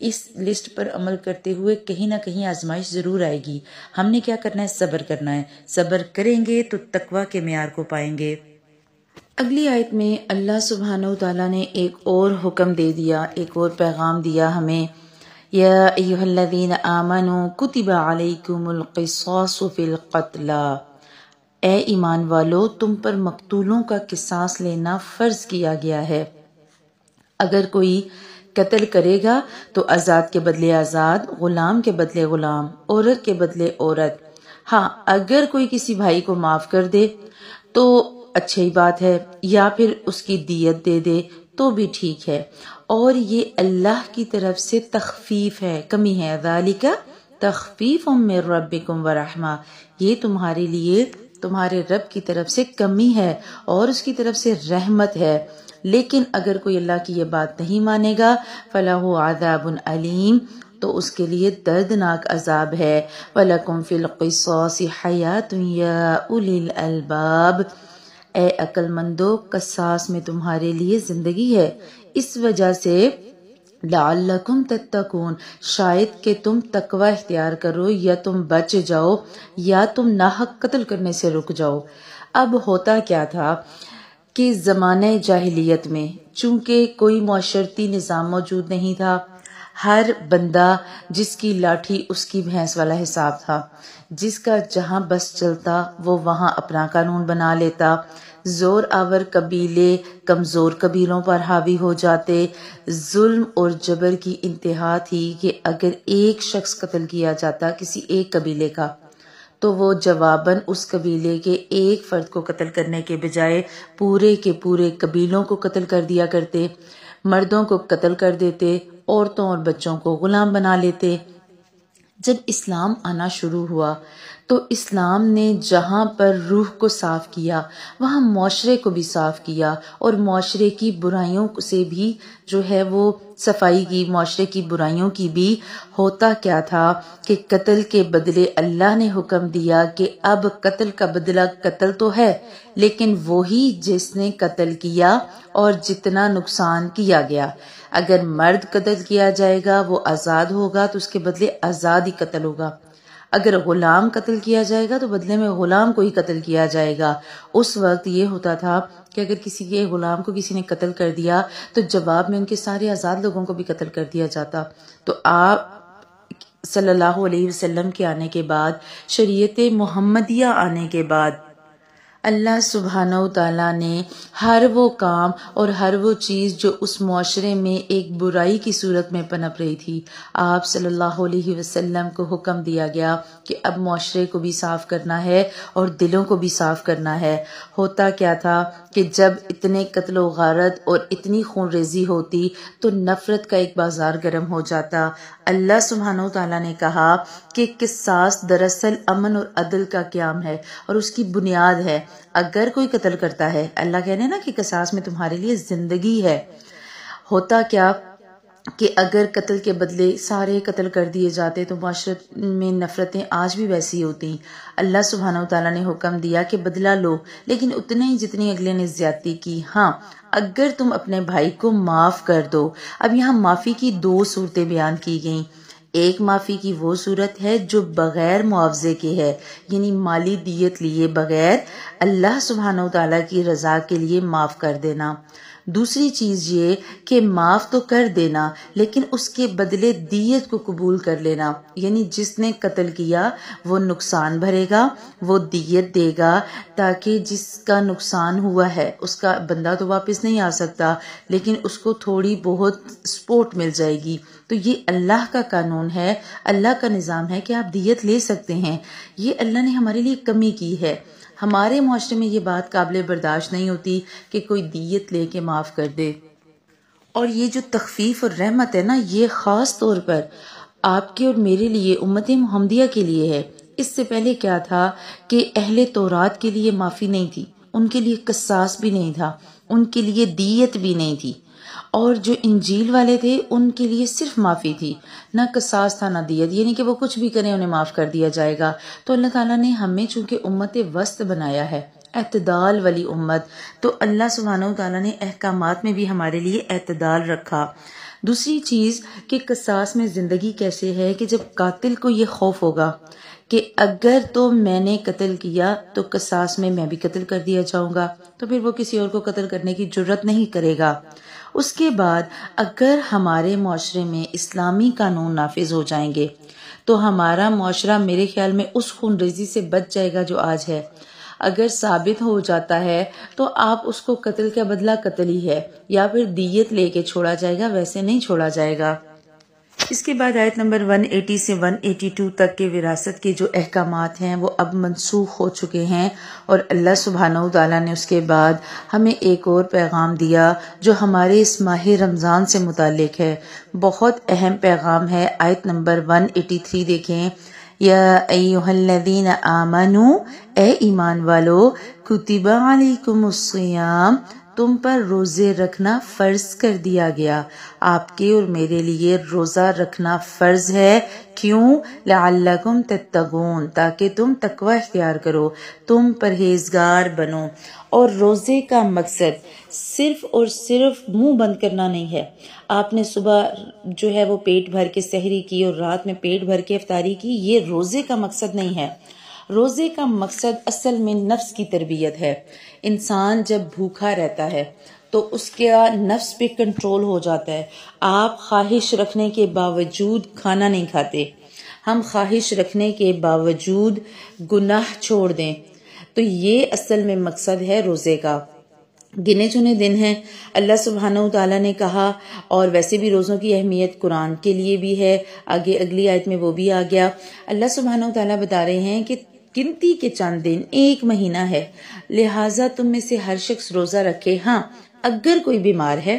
اس لسٹ پر عمل کرتے ہوئے کہیں نہ کہیں آزمائش ضرور آئے گی۔ ہم نے کیا کرنا ہے؟ صبر کرنا ہے۔ صبر کریں گے تو تقویٰ کے معیار کو پائیں گے۔ اگلی آیت میں اللہ سبحانہ وتعالیٰ نے ایک اور حکم دے دیا، ایک اور پیغام دیا ہمیں، یا ایھا الذین آمنوا کتب علیکم القصاص فی القتلی، اے ایمان والو تم پر مقتولوں کا قصاص لینا فرض کیا گیا ہے۔ اگر کوئی قتل کرے گا تو آزاد کے بدلے آزاد، غلام کے بدلے غلام، عورت کے بدلے عورت۔ ہاں، اگر کوئی کسی بھائی کو معاف کر دے تو اچھی بات ہے، یا پھر اس کی دیت دے دے تو بھی ٹھیک ہے، اور یہ اللہ کی طرف سے تخفیف ہے، کمی ہے۔ ذالک تخفیف من ربکم ورحمہ، یہ تمہارے لیے تمہارے رب کی طرف سے کمی ہے اور اس کی طرف سے رحمت ہے۔ لیکن اگر کوئی اللہ کی یہ بات نہیں مانے گا فَلَهُ عَذَابٌ علیم، تو اس کے لیے دردناک عذاب ہے۔ وَلَكُمْ فِي الْقِصَاصِ حَيَاةٌ يَا أُولِي الْأَلْبَابِ، اے عقل مندو قصاص میں تمہارے لیے زندگی ہے، اس وجہ سے لعلکم تتقون، شاید کہ تم تقوی اختیار کرو، یا تم بچ جاؤ، یا تم ناحق قتل کرنے سے رک جاؤ۔ اب ہوتا کیا تھا کہ زمانہ جاہلیت میں چونکہ کوئی معاشرتی نظام موجود نہیں تھا، ہر بندہ جس کی لاٹھی اس کی بھینس والا حساب تھا، جس کا جہاں بس چلتا وہ وہاں اپنا قانون بنا لیتا۔ زور آور قبیلے کمزور قبیلوں پر حاوی ہو جاتے۔ ظلم اور جبر کی انتہا تھی کہ اگر ایک شخص قتل کیا جاتا کسی ایک قبیلے کا تو وہ جواباً اس قبیلے کے ایک فرد کو قتل کرنے کے بجائے پورے کے پورے قبیلوں کو قتل کر دیا کرتے، مردوں کو قتل کر دیتے، عورتوں اور بچوں کو غلام بنا لیتے۔ جب اسلام آنا شروع ہوا تو اسلام نے جہاں پر روح کو صاف کیا وہاں معاشرے کو بھی صاف کیا، اور معاشرے کی برائیوں سے بھی جو ہے وہ صفائی کی، معاشرے کی برائیوں کی بھی۔ ہوتا کیا تھا کہ قتل کے بدلے اللہ نے حکم دیا کہ اب قتل کا بدلہ قتل تو ہے، لیکن وہی جس نے قتل کیا اور جتنا نقصان کیا گیا۔ اگر مرد قتل کیا جائے گا وہ آزاد ہوگا تو اس کے بدلے آزاد ہی قتل ہوگا، اگر غلام قتل کیا جائے گا تو بدلے میں غلام کو ہی قتل کیا جائے گا۔ اس وقت یہ ہوتا تھا کہ اگر کسی کے غلام کو کسی نے قتل کر دیا تو جواب میں ان کے سارے آزاد لوگوں کو بھی قتل کر دیا جاتا۔ تو آپ صلی اللہ علیہ وسلم کے آنے کے بعد، شریعت محمدیہ آنے کے بعد، اللہ سبحانہ وتعالیٰ نے ہر وہ کام اور ہر وہ چیز جو اس معاشرے میں ایک برائی کی صورت میں پنپ رہی تھی، آپ صلی اللہ علیہ وسلم کو حکم دیا گیا کہ اب معاشرے کو بھی صاف کرنا ہے اور دلوں کو بھی صاف کرنا ہے۔ ہوتا کیا تھا کہ جب اتنے قتل و غارت اور اتنی خون ریزی ہوتی تو نفرت کا ایک بازار گرم ہو جاتا۔ اللہ سبحانہ وتعالیٰ نے کہا کہ قصاص دراصل امن اور عدل کا قیام ہے اور اس کی بنیاد ہے۔ اگر کوئی قتل کرتا ہے، اللہ کہنے نا کہ قصاص میں تمہارے لیے زندگی ہے۔ ہوتا کیا کہ اگر قتل کے بدلے سارے قتل کر دیے جاتے تو معاشرت میں نفرتیں آج بھی ویسی ہوتی۔ اللہ سبحانہ وتعالیٰ نے حکم دیا کہ بدلہ لو، لیکن اتنے ہی جتنی اگلے نے زیادتی کی۔ ہاں، اگر تم اپنے بھائی کو معاف کر دو۔ اب یہاں معافی کی دو صورتیں بیان کی گئیں۔ ایک معافی کی وہ صورت ہے جو بغیر معاوضے کے ہے، یعنی مالی دیت لیے بغیر اللہ سبحانہ وتعالیٰ کی رضا کے لیے معاف کر دینا۔ دوسری چیز یہ کہ معاف تو کر دینا لیکن اس کے بدلے دیت کو قبول کر لینا، یعنی جس نے قتل کیا وہ نقصان بھرے گا، وہ دیت دے گا، تاکہ جس کا نقصان ہوا ہے اس کا بندہ تو واپس نہیں آ سکتا لیکن اس کو تھوڑی بہت سپورٹ مل جائے گی۔ تو یہ اللہ کا قانون ہے، اللہ کا نظام ہے کہ آپ دیت لے سکتے ہیں۔ یہ اللہ نے ہمارے لیے کمی کی ہے۔ ہمارے معاشرے میں یہ بات قابل برداشت نہیں ہوتی کہ کوئی دیت لے کے معاف کر دے۔ اور یہ جو تخفیف اور رحمت ہے نا، یہ خاص طور پر آپ کے اور میرے لیے، امت محمدیہ کے لیے ہے۔ اس سے پہلے کیا تھا کہ اہل تورات کے لیے معافی نہیں تھی، ان کے لیے قصاص بھی نہیں تھا، ان کے لیے دیت بھی نہیں تھی، اور جو انجیل والے تھے ان کے لیے صرف معافی تھی، نہ قصاص تھا نہ دیت، یعنی کہ وہ کچھ بھی کریں انہیں معاف کر دیا جائے گا۔ تو اللہ تعالیٰ نے ہمیں چونکہ امت وسط بنایا ہے، اعتدال والی امت. تو اللہ سبحانہ وتعالیٰ نے احکامات میں بھی ہمارے لیے اعتدال رکھا. دوسری چیز کہ قصاص میں زندگی کیسے ہے کہ جب قاتل کو یہ خوف ہوگا کہ اگر تو میں نے قتل کیا تو قصاص میں بھی قتل کر دیا جاؤں گا، تو پھر وہ کسی اور کو قتل کرنے کی جرت نہیں کرے گا. اس کے بعد اگر ہمارے معاشرے میں اسلامی قانون نافذ ہو جائیں گے تو ہمارا معاشرہ میرے خیال میں اس خون ریزی سے بچ جائے گا جو آج ہے. اگر ثابت ہو جاتا ہے تو آپ اس کو قتل کا بدلہ قتل ہی ہے، یا پھر دیت لے کے چھوڑا جائے گا، ویسے نہیں چھوڑا جائے گا. اس کے بعد آیت نمبر 180 سے 182 تک کے وراثت کے جو احکامات ہیں وہ اب منسوخ ہو چکے ہیں، اور اللہ سبحانہ وتعالیٰ نے اس کے بعد ہمیں ایک اور پیغام دیا جو ہمارے اس ماہ رمضان سے متعلق ہے. بہت اہم پیغام ہے. آیت نمبر 183 دیکھیں. یا ایہا الذین آمنوا، اے ایمان والو، کتب علیکم الصیام، تم پر روزے رکھنا فرض کر دیا گیا. آپ کے اور میرے لیے روزہ رکھنا فرض ہے. کیوں؟ لعلکم تتقون، تاکہ تم تقوی اختیار کرو، تم پرہیزگار بنو. اور روزے کا مقصد صرف اور صرف منہ بند کرنا نہیں ہے. آپ نے صبح جو ہے وہ پیٹ بھر کے سحری کی اور رات میں پیٹ بھر کے افطاری کی، یہ روزے کا مقصد نہیں ہے. روزے کا مقصد اصل میں نفس کی تربیت ہے. انسان جب بھوکا رہتا ہے تو اس کا نفس پہ کنٹرول ہو جاتا ہے. آپ خواہش رکھنے کے باوجود کھانا نہیں کھاتے، ہم خواہش رکھنے کے باوجود گناہ چھوڑ دیں، تو یہ اصل میں مقصد ہے روزے کا. گنے چنے دن ہیں، اللہ سبحانہ وتعالیٰ نے کہا، اور ویسے بھی روزوں کی اہمیت قرآن کے لیے بھی ہے. آگے اگلی آیت میں وہ بھی آ گیا. اللہ سبحانہ وتعالیٰ بتا رہے ہیں کہ گنتی کے چند دن، ایک مہینہ ہے، لہٰذا تم میں سے ہر شخص روزہ رکھے. ہاں، اگر کوئی بیمار ہے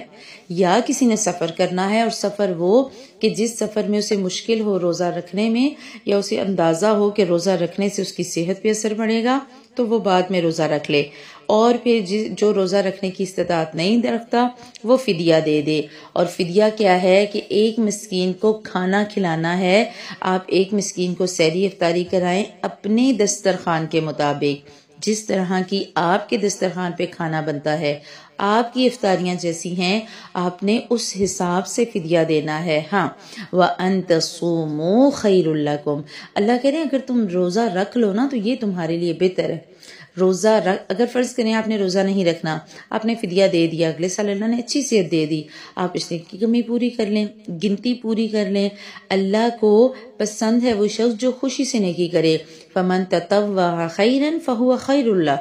یا کسی نے سفر کرنا ہے، اور سفر وہ کہ جس سفر میں اسے مشکل ہو روزہ رکھنے میں، یا اسے اندازہ ہو کہ روزہ رکھنے سے اس کی صحت پہ اثر پڑے گا، تو وہ بعد میں روزہ رکھ لے. اور پھر جو روزہ رکھنے کی استطاعت نہیں رکھتا وہ فدیہ دے دے. اور فدیہ کیا ہے کہ ایک مسکین کو کھانا کھلانا ہے. آپ ایک مسکین کو سحری افطاری کرائیں اپنے دسترخوان کے مطابق، جس طرح کی آپ کے دسترخوان پہ کھانا بنتا ہے، آپ کی افطاریاں جیسی ہیں، آپ نے اس حساب سے فدیہ دینا ہے. ہاں، وَأَن تَصُومُوا خَيْرٌ لَكُمْ، اللہ کہہ رہے ہیں اگر تم روزہ رکھ لو نا تو یہ تمہارے لیے بہتر ہے. روزہ اگر فرض کریں آپ نے روزہ نہیں رکھنا، آپ نے فدیہ دے دیا، اگلے سال اللہ نے اچھی صحت دے دی، آپ اس نے کی کمی پوری کر لیں، گنتی پوری کر لیں. اللہ کو پسند ہے وہ شخص جو خوشی سے نیکی کرے. فَمَن تَطَوَّعَ خَيْرًا فَهُوَ خَيْرٌ لَهُ،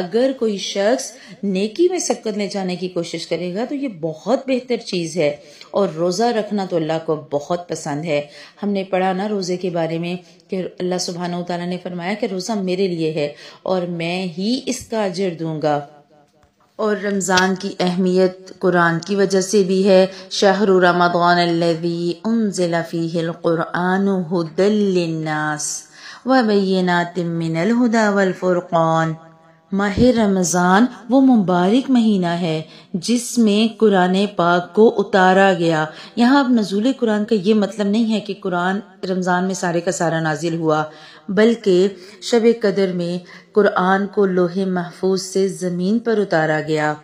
اگر کوئی شخص نیکی میں سبقت لے جانے کی کوشش کرے گا تو یہ بہت بہتر چیز ہے. اور روزہ رکھنا تو اللہ کو بہت پسند ہے. ہم نے پڑھا نا روزے کے بارے میں کہ اللہ سبحانہ وتعالیٰ نے فرمایا کہ روزہ میرے لیے ہے اور میں ہی اس کا اجر دوں گا. اور رمضان کی اہمیت قرآن کی وجہ سے بھی ہے. شہر رمضان الذی انزل فیہ القرآن ھدی للناس وبینات من الھدی والفرقان. ماہ رمضان وہ مبارک مہینہ ہے جس میں قرآن پاک کو اتارا گیا. یہاں اب نزول قرآن کا یہ مطلب نہیں ہے کہ قرآن رمضان میں سارے کا سارا نازل ہوا، بلکہ شب قدر میں قرآن کو لوح محفوظ سے زمین پر اتارا گیا،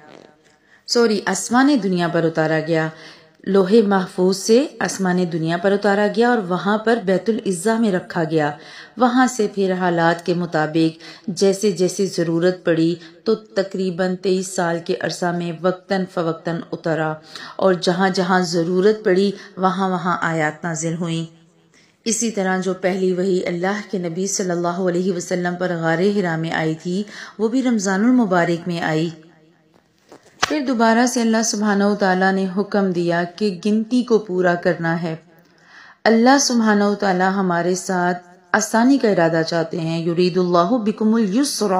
آسمان دنیا پر اتارا گیا. لوح محفوظ سے آسمان دنیا پر اتارا گیا اور وہاں پر بیت العزہ میں رکھا گیا. وہاں سے پھر حالات کے مطابق جیسے جیسے ضرورت پڑی تو تقریباً 23 سال کے عرصہ میں وقتاً فوقتاً اترا، اور جہاں جہاں ضرورت پڑی وہاں وہاں آیات نازل ہوئیں. اسی طرح جو پہلی وحی اللہ کے نبی صلی اللہ علیہ وسلم پر غار حرا میں آئی تھی وہ بھی رمضان المبارک میں آئی. پھر دوبارہ سے اللہ سبحانہ وتعالیٰ نے حکم دیا کہ گنتی کو پورا کرنا ہے. اللہ سبحانہ وتعالیٰ ہمارے ساتھ آسانی کا ارادہ چاہتے ہیں. یرید اللہ بکم الیسر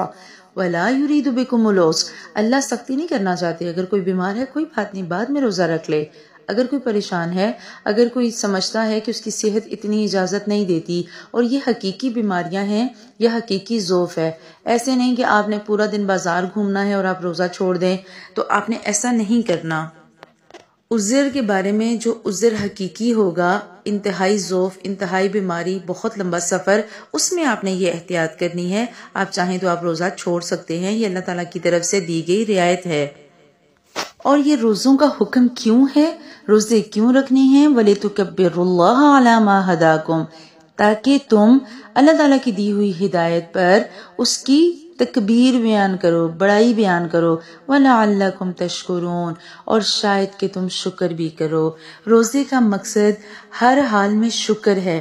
ولا یرید بکم العسر، اللہ سختی نہیں کرنا چاہتے. اگر کوئی بیمار ہے کوئی بات نہیں، بعد میں روزہ رکھ لے. اگر کوئی پریشان ہے، اگر کوئی سمجھتا ہے کہ اس کی صحت اتنی اجازت نہیں دیتی اور یہ حقیقی بیماریاں ہیں یا حقیقی ضعف ہے، ایسے نہیں کہ آپ نے پورا دن بازار گھومنا ہے اور آپ روزہ چھوڑ دیں، تو آپ نے ایسا نہیں کرنا. عذر کے بارے میں، جو عذر حقیقی ہوگا، انتہائی ضعف، انتہائی بیماری، بہت لمبا سفر، اس میں آپ نے یہ احتیاط کرنی ہے۔ آپ چاہیں تو آپ روزہ چھوڑ سکتے ہیں، یہ اللہ تعالیٰ کی طرف سے دی گئی رعایت ہے۔ اور یہ روزوں کا حکم کیوں ہے؟ روزے کیوں رکھنے ہیں؟ وَلِتُكَبِّرُوا اللَّهَ عَلَى مَا هَدَاكُمْ، تاکہ تم اللہ تعالیٰ کی دی ہوئی ہدایت پر اس کی تکبیر بیان کرو، بڑائی بیان کرو، وَلَعَلَّكُمْ تَشْكُرُونَ، اور شاید کہ تم شکر بھی کرو۔ روزے کا مقصد ہر حال میں شکر ہے۔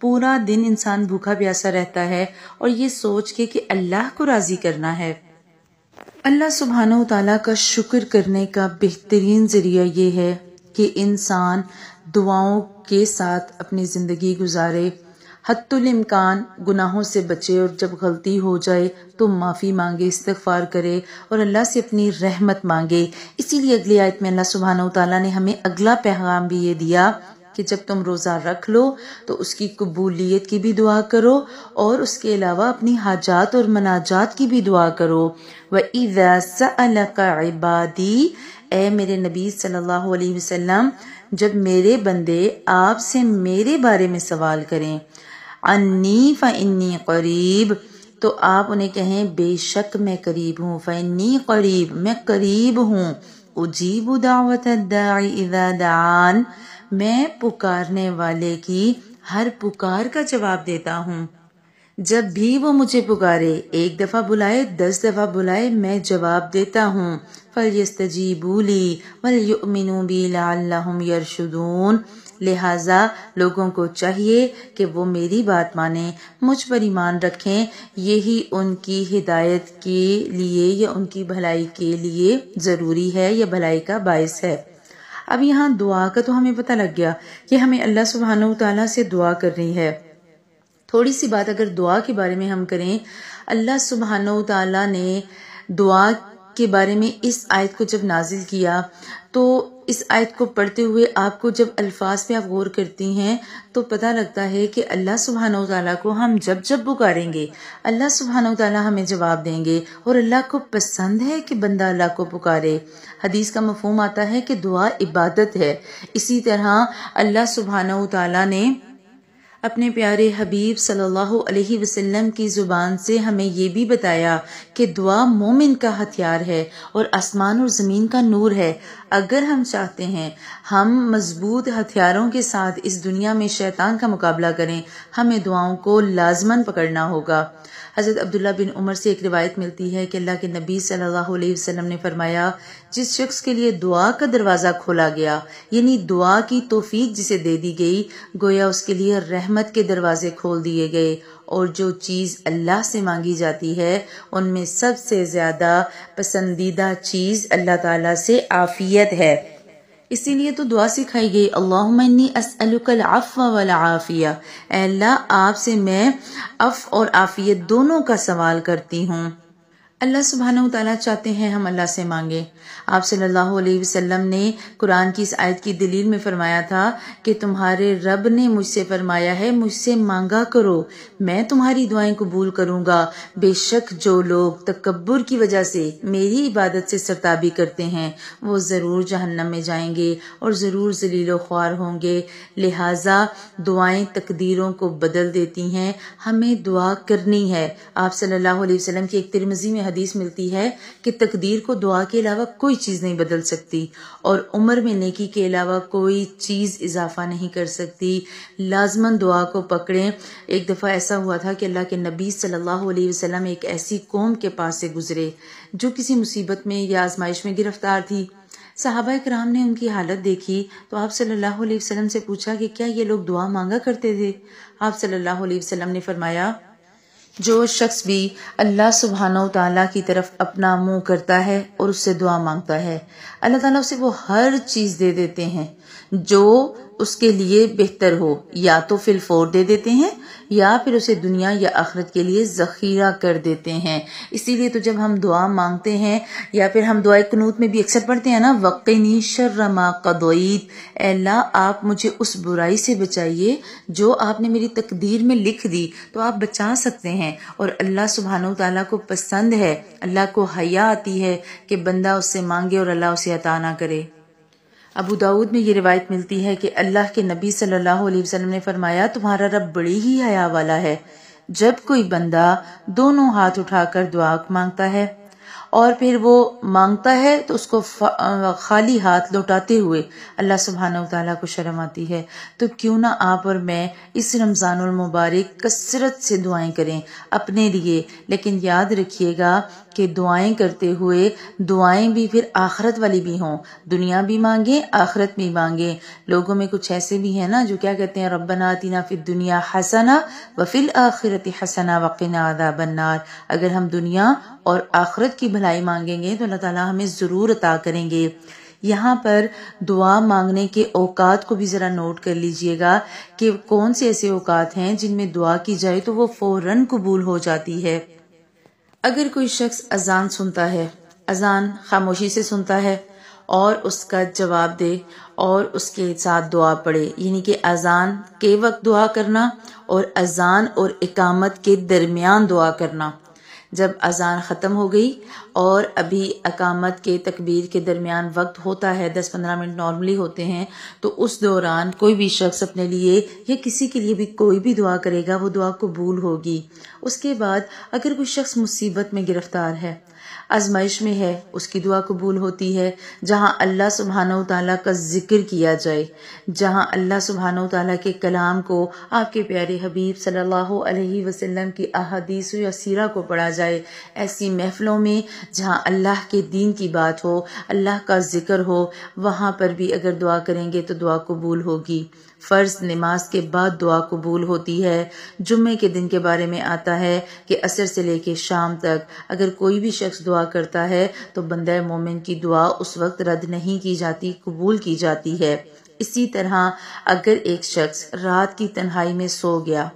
پورا دن انسان بھوکا پیاسا رہتا ہے اور یہ سوچ کے کہ اللہ کو راضی کرنا ہے۔ اللہ سبحانہ و تعالیٰ کا شکر کرنے کا بہترین ذریعہ یہ ہے کہ انسان دعاؤں کے ساتھ اپنی زندگی گزارے، حتی الامکان گناہوں سے بچے، اور جب غلطی ہو جائے تو معافی مانگے، استغفار کرے اور اللہ سے اپنی رحمت مانگے۔ اسی لیے اگلی آیت میں اللہ سبحانہ و تعالیٰ نے ہمیں اگلا پیغام بھی یہ دیا کہ جب تم روزہ رکھ لو تو اس کی قبولیت کی بھی دعا کرو، اور اس کے علاوہ اپنی حاجات اور مناجات کی بھی دعا کرو۔ وَإِذَا سَأَلَكَ عِبَادِي، اے میرے نبی صلی اللہ علیہ وسلم، جب میرے بندے آپ سے میرے بارے میں سوال کریں، انی فإنی قریب، تو آپ انہیں کہیں بے شک میں قریب ہوں، فإنی قریب، میں قریب ہوں، اجیب دعوت الداعی اذا دعان، میں پکارنے والے کی ہر پکار کا جواب دیتا ہوں۔ جب بھی وہ مجھے پکارے، 1 دفعہ بلائے، 10 دفعہ بلائے، میں جواب دیتا ہوں۔ فَلْيَسْتَجِيبُوا لِي وَلْيُؤْمِنُوا بِي لَعَلَّهُمْ يَرْشُدُونَ، لہٰذا لوگوں کو چاہیے کہ وہ میری بات مانیں، مجھ پر ایمان رکھیں، یہی ان کی ہدایت کے لیے یا ان کی بھلائی کے لیے ضروری ہے یا بھلائی کا باعث ہے۔ اب یہاں دعا کا تو ہمیں پتہ لگ گیا کہ ہمیں اللہ سبحانہ و تعالیٰ سے دعا کرنی ہے۔ تھوڑی سی بات اگر دعا کے بارے میں ہم کریں، اللہ سبحانہ و تعالیٰ نے دعا کے بارے میں اس آیت کو جب نازل کیا تو اس آیت کو پڑھتے ہوئے آپ کو جب الفاظ پہ آپ غور کرتی ہیں تو پتہ لگتا ہے کہ اللہ سبحانہ و تعالیٰ کو ہم جب جب پکاریں گے اللہ سبحانہ و تعالیٰ ہمیں جواب دیں گے، اور اللہ کو پسند ہے کہ بندہ اللہ کو پکارے۔ حدیث کا مفہوم آتا ہے کہ دعا عبادت ہے۔ اسی طرح اللہ سبحانہ و تعالیٰ نے اپنے پیارے حبیب صلی اللہ علیہ وسلم کی زبان سے ہمیں یہ بھی بتایا کہ دعا مومن کا ہتھیار ہے اور آسمان اور زمین کا نور ہے۔ اگر ہم چاہتے ہیں ہم مضبوط ہتھیاروں کے ساتھ اس دنیا میں شیطان کا مقابلہ کریں، ہمیں دعاؤں کو لازماً پکڑنا ہوگا۔ حضرت عبداللہ بن عمر سے ایک روایت ملتی ہے کہ اللہ کے نبی صلی اللہ علیہ وسلم نے فرمایا، جس شخص کے لیے دعا کا دروازہ کھولا گیا، یعنی دعا کی توفیق جسے دے دی گئی، گویا اس کے لیے رحمت کے دروازے کھول دیے گئے، اور جو چیز اللہ سے مانگی جاتی ہے ان میں سب سے زیادہ پسندیدہ چیز اللہ تعالیٰ سے عافیت ہے۔ اسی لیے تو دعا سکھائی گئی، اللہم انی اسألک العفو والعافیہ، اے اللہ آپ سے میں عفو اور عافیت دونوں کا سوال کرتی ہوں۔ اللہ سبحانہ و تعالیٰ چاہتے ہیں ہم اللہ سے مانگیں۔ آپ صلی اللہ علیہ وسلم نے قرآن کی اس آیت کی دلیل میں فرمایا تھا کہ تمہارے رب نے مجھ سے فرمایا ہے، مجھ سے مانگا کرو، میں تمہاری دعائیں قبول کروں گا۔ بے شک جو لوگ تکبر کی وجہ سے میری عبادت سے سرتابی کرتے ہیں وہ ضرور جہنم میں جائیں گے اور ضرور ذلیل و خوار ہوں گے۔ لہٰذا دعائیں تقدیروں کو بدل دیتی ہیں، ہمیں دعا کرنی ہے۔ آپ صلی اللہ علیہ وسلم کی ایک ترمذی میں حدیث ملتی ہے کہ تقدیر کو دعا کے علاوہ کوئی چیز نہیں بدل سکتی، اور عمر میں نیکی کے علاوہ کوئی چیز اضافہ نہیں کر سکتی۔ لازماً دعا کو پکڑیں۔ ایک دفعہ ایسا ہوا تھا کہ اللہ کے نبی صلی اللہ علیہ وسلم ایک ایسی قوم کے پاس سے گزرے جو کسی مصیبت میں یا آزمائش میں گرفتار تھی۔ صحابہ کرام نے ان کی حالت دیکھی تو آپ صلی اللہ علیہ وسلم سے پوچھا کہ کیا یہ لوگ دعا مانگا کرتے تھے؟ آپ صلی اللہ علیہ وسلم نے فرمایا، جو شخص بھی اللہ سبحانہ و تعالیٰ کی طرف اپنا منہ کرتا ہے اور اس سے دعا مانگتا ہے، اللہ تعالیٰ اسے وہ ہر چیز دے دیتے ہیں جو اس کے لیے بہتر ہو، یا تو فی الفور دے دیتے ہیں یا پھر اسے دنیا یا آخرت کے لیے ذخیرہ کر دیتے ہیں۔ اسی لیے تو جب ہم دعا مانگتے ہیں یا پھر ہم دعائے قنوت میں بھی اکثر پڑھتے ہیں نا، وقنی شر ما قضیت، اے اللہ آپ مجھے اس برائی سے بچائیے جو آپ نے میری تقدیر میں لکھ دی، تو آپ بچا سکتے ہیں۔ اور اللہ سبحانہ و تعالیٰ کو پسند ہے، اللہ کو حیا آتی ہے کہ بندہ اس سے مانگے اور اللہ اسے عطا نہ کرے۔ ابو داؤد میں یہ روایت ملتی ہے کہ اللہ کے نبی صلی اللہ علیہ وسلم نے فرمایا تمہارا رب بڑی ہی حیا والا ہے، جب کوئی بندہ دونوں ہاتھ اٹھا کر دعا مانگتا ہے اور پھر وہ مانگتا ہے تو اس کو خالی ہاتھ لوٹاتے ہوئے اللہ سبحانہ و تعالیٰ کو شرم آتی ہے، تو کیوں نہ آپ اور میں اس رمضان المبارک کثرت سے دعائیں کریں اپنے لیے، لیکن یاد رکھیے گا کہ دعائیں کرتے ہوئے دعائیں بھی پھر آخرت والی بھی ہوں، دنیا بھی مانگیں آخرت بھی مانگیں۔ لوگوں میں کچھ ایسے بھی ہیں نا جو کیا کہتے ہیں، ربنا آتنا فی الدنیا حسنہ وفی الآخرۃ حسنہ وقنا عذاب النار۔ اگر ہم دنیا اور آخرت کی بھلائی مانگیں گے تو اللہ تعالیٰ ہمیں ضرور عطا کریں گے۔ یہاں پر دعا مانگنے کے اوقات کو بھی ذرا نوٹ کر لیجئے گا کہ کون سے ایسے اوقات ہیں جن میں دعا کی جائے تو وہ فوراً قبول ہو جاتی ہے۔ اگر کوئی شخص اذان سنتا ہے، اذان خاموشی سے سنتا ہے اور اس کا جواب دے اور اس کے ساتھ دعا پڑھے، یعنی کہ اذان کے وقت دعا کرنا اور اذان اور اقامت کے درمیان دعا کرنا، جب اذان ختم ہو گئی اور ابھی اقامت کے تکبیر کے درمیان وقت ہوتا ہے، 10-15 منٹ نارملی ہوتے ہیں، تو اس دوران کوئی بھی شخص اپنے لیے یا کسی کے لیے بھی کوئی بھی دعا کرے گا وہ دعا قبول ہوگی۔ اس کے بعد اگر کوئی شخص مصیبت میں گرفتار ہے، آزمائش میں ہے، اس کی دعا قبول ہوتی ہے۔ جہاں اللہ سبحانہ و تعالیٰ کا ذکر کیا جائے، جہاں اللہ سبحانہ و تعالیٰ کے کلام کو، آپ کے پیارے حبیب صلی اللہ علیہ وسلم کی احادیث یا سیرہ کو پڑھا جائے، ایسی محفلوں میں جہاں اللہ کے دین کی بات ہو، اللہ کا ذکر ہو، وہاں پر بھی اگر دعا کریں گے تو دعا قبول ہوگی۔ فرض نماز کے بعد دعا قبول ہوتی ہے۔ جمعے کے دن کے بارے میں آتا ہے کہ عصر سے لے کے شام تک اگر کوئی بھی شخص دعا کرتا ہے تو بندہ مومن کی دعا اس وقت رد نہیں کی جاتی، قبول کی جاتی ہے۔ اسی طرح اگر ایک شخص رات کی تنہائی میں سو گیا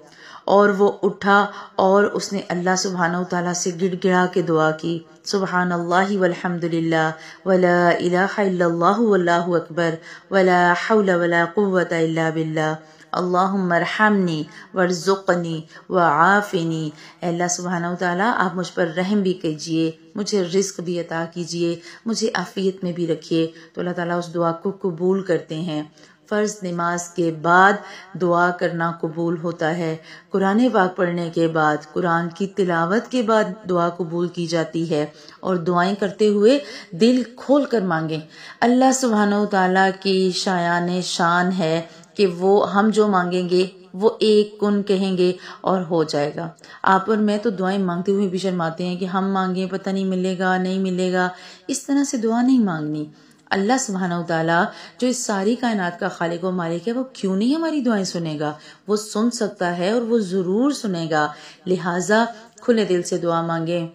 اور وہ اٹھا اور اس نے اللہ سبحانہ و تعالیٰ سے گڑ گڑا کے دعا کی، سبحان اللہ والحمد للہ ولا الہ الا اللہ واللہ اکبر ولا حول ولا قوة الا باللہ، اللہم ارحمنی وارزقنی وعافنی، اے اللہ سبحانہ و تعالیٰ آپ مجھ پر رحم بھی کیجئے، مجھے رزق بھی عطا کیجئے، مجھے عافیت میں بھی رکھیے، تو اللہ تعالیٰ اس دعا کو قبول کرتے ہیں۔ فرض نماز کے بعد دعا کرنا قبول ہوتا ہے، قرآن پاک پڑھنے کے بعد، قرآن کی تلاوت کے بعد دعا قبول کی جاتی ہے، اور دعائیں کرتے ہوئے دل کھول کر مانگیں۔ اللہ سبحانہ و تعالیٰ کی شان ہے کہ وہ ہم جو مانگیں گے وہ ایک کن کہیں گے اور ہو جائے گا۔ آپ اور میں تو دعائیں مانگتے ہوئے بھی شرماتے ہیں کہ ہم مانگیں پتہ نہیں ملے گا نہیں ملے گا، اس طرح سے دعا نہیں مانگنی۔ اللہ سبحانہ و تعالیٰ جو اس ساری کائنات کا خالق و مالک ہے، وہ کیوں نہیں ہماری دعائیں سنے گا؟ وہ سن سکتا ہے اور وہ ضرور سنے گا، لہٰذا کھلے دل سے دعا مانگیں۔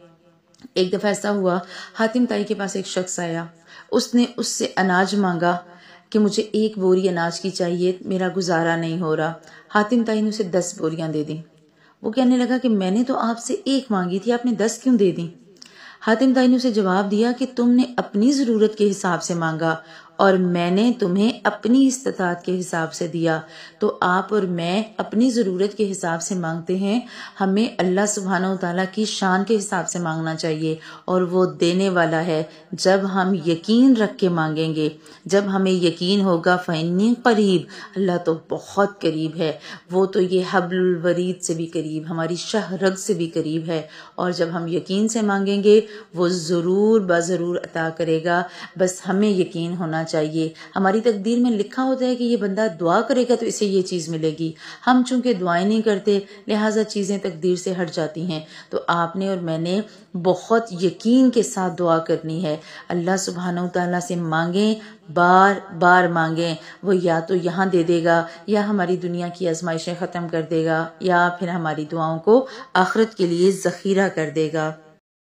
ایک دفعہ ایسا ہوا، حاتم تائی کے پاس ایک شخص آیا، اس نے اس سے اناج مانگا کہ مجھے 1 بوری اناج کی چاہیے، میرا گزارا نہیں ہو رہا۔ حاتم تائی نے اسے 10 بوریاں دے دیں۔ وہ کہنے لگا کہ میں نے تو آپ سے 1 مانگی تھی، آپ نے 10 کیوں دے دیں؟ حاتم تائی نے اسے جواب دیا کہ تم نے اپنی ضرورت کے حساب سے مانگا اور میں نے تمہیں اپنی استطاعت کے حساب سے دیا، تو آپ اور میں اپنی ضرورت کے حساب سے مانگتے ہیں، ہمیں اللہ سبحانہ و تعالیٰ کی شان کے حساب سے مانگنا چاہیے، اور وہ دینے والا ہے جب ہم یقین رکھ کے مانگیں گے، جب ہمیں یقین ہوگا فإنی قریب، اللہ تو بہت قریب ہے، وہ تو یہ حبل الورید سے بھی قریب، ہماری شہ رگ سے بھی قریب ہے، اور جب ہم یقین سے مانگیں گے وہ ضرور بضرور عطا کرے گا، بس ہمیں یقین ہونا چاہیے۔ ہماری تقدیر میں لکھا ہوتا ہے کہ یہ بندہ دعا کرے گا تو اسے یہ چیز ملے گی، ہم چونکہ دعائیں نہیں کرتے لہٰذا چیزیں تقدیر سے ہٹ جاتی ہیں، تو آپ نے اور میں نے بہت یقین کے ساتھ دعا کرنی ہے۔ اللہ سبحانہ و تعالیٰ سے مانگیں، بار بار مانگیں، وہ یا تو یہاں دے دے گا یا ہماری دنیا کی آزمائشیں ختم کر دے گا، یا پھر ہماری دعاؤں کو آخرت کے لیے ذخیرہ کر دے گا۔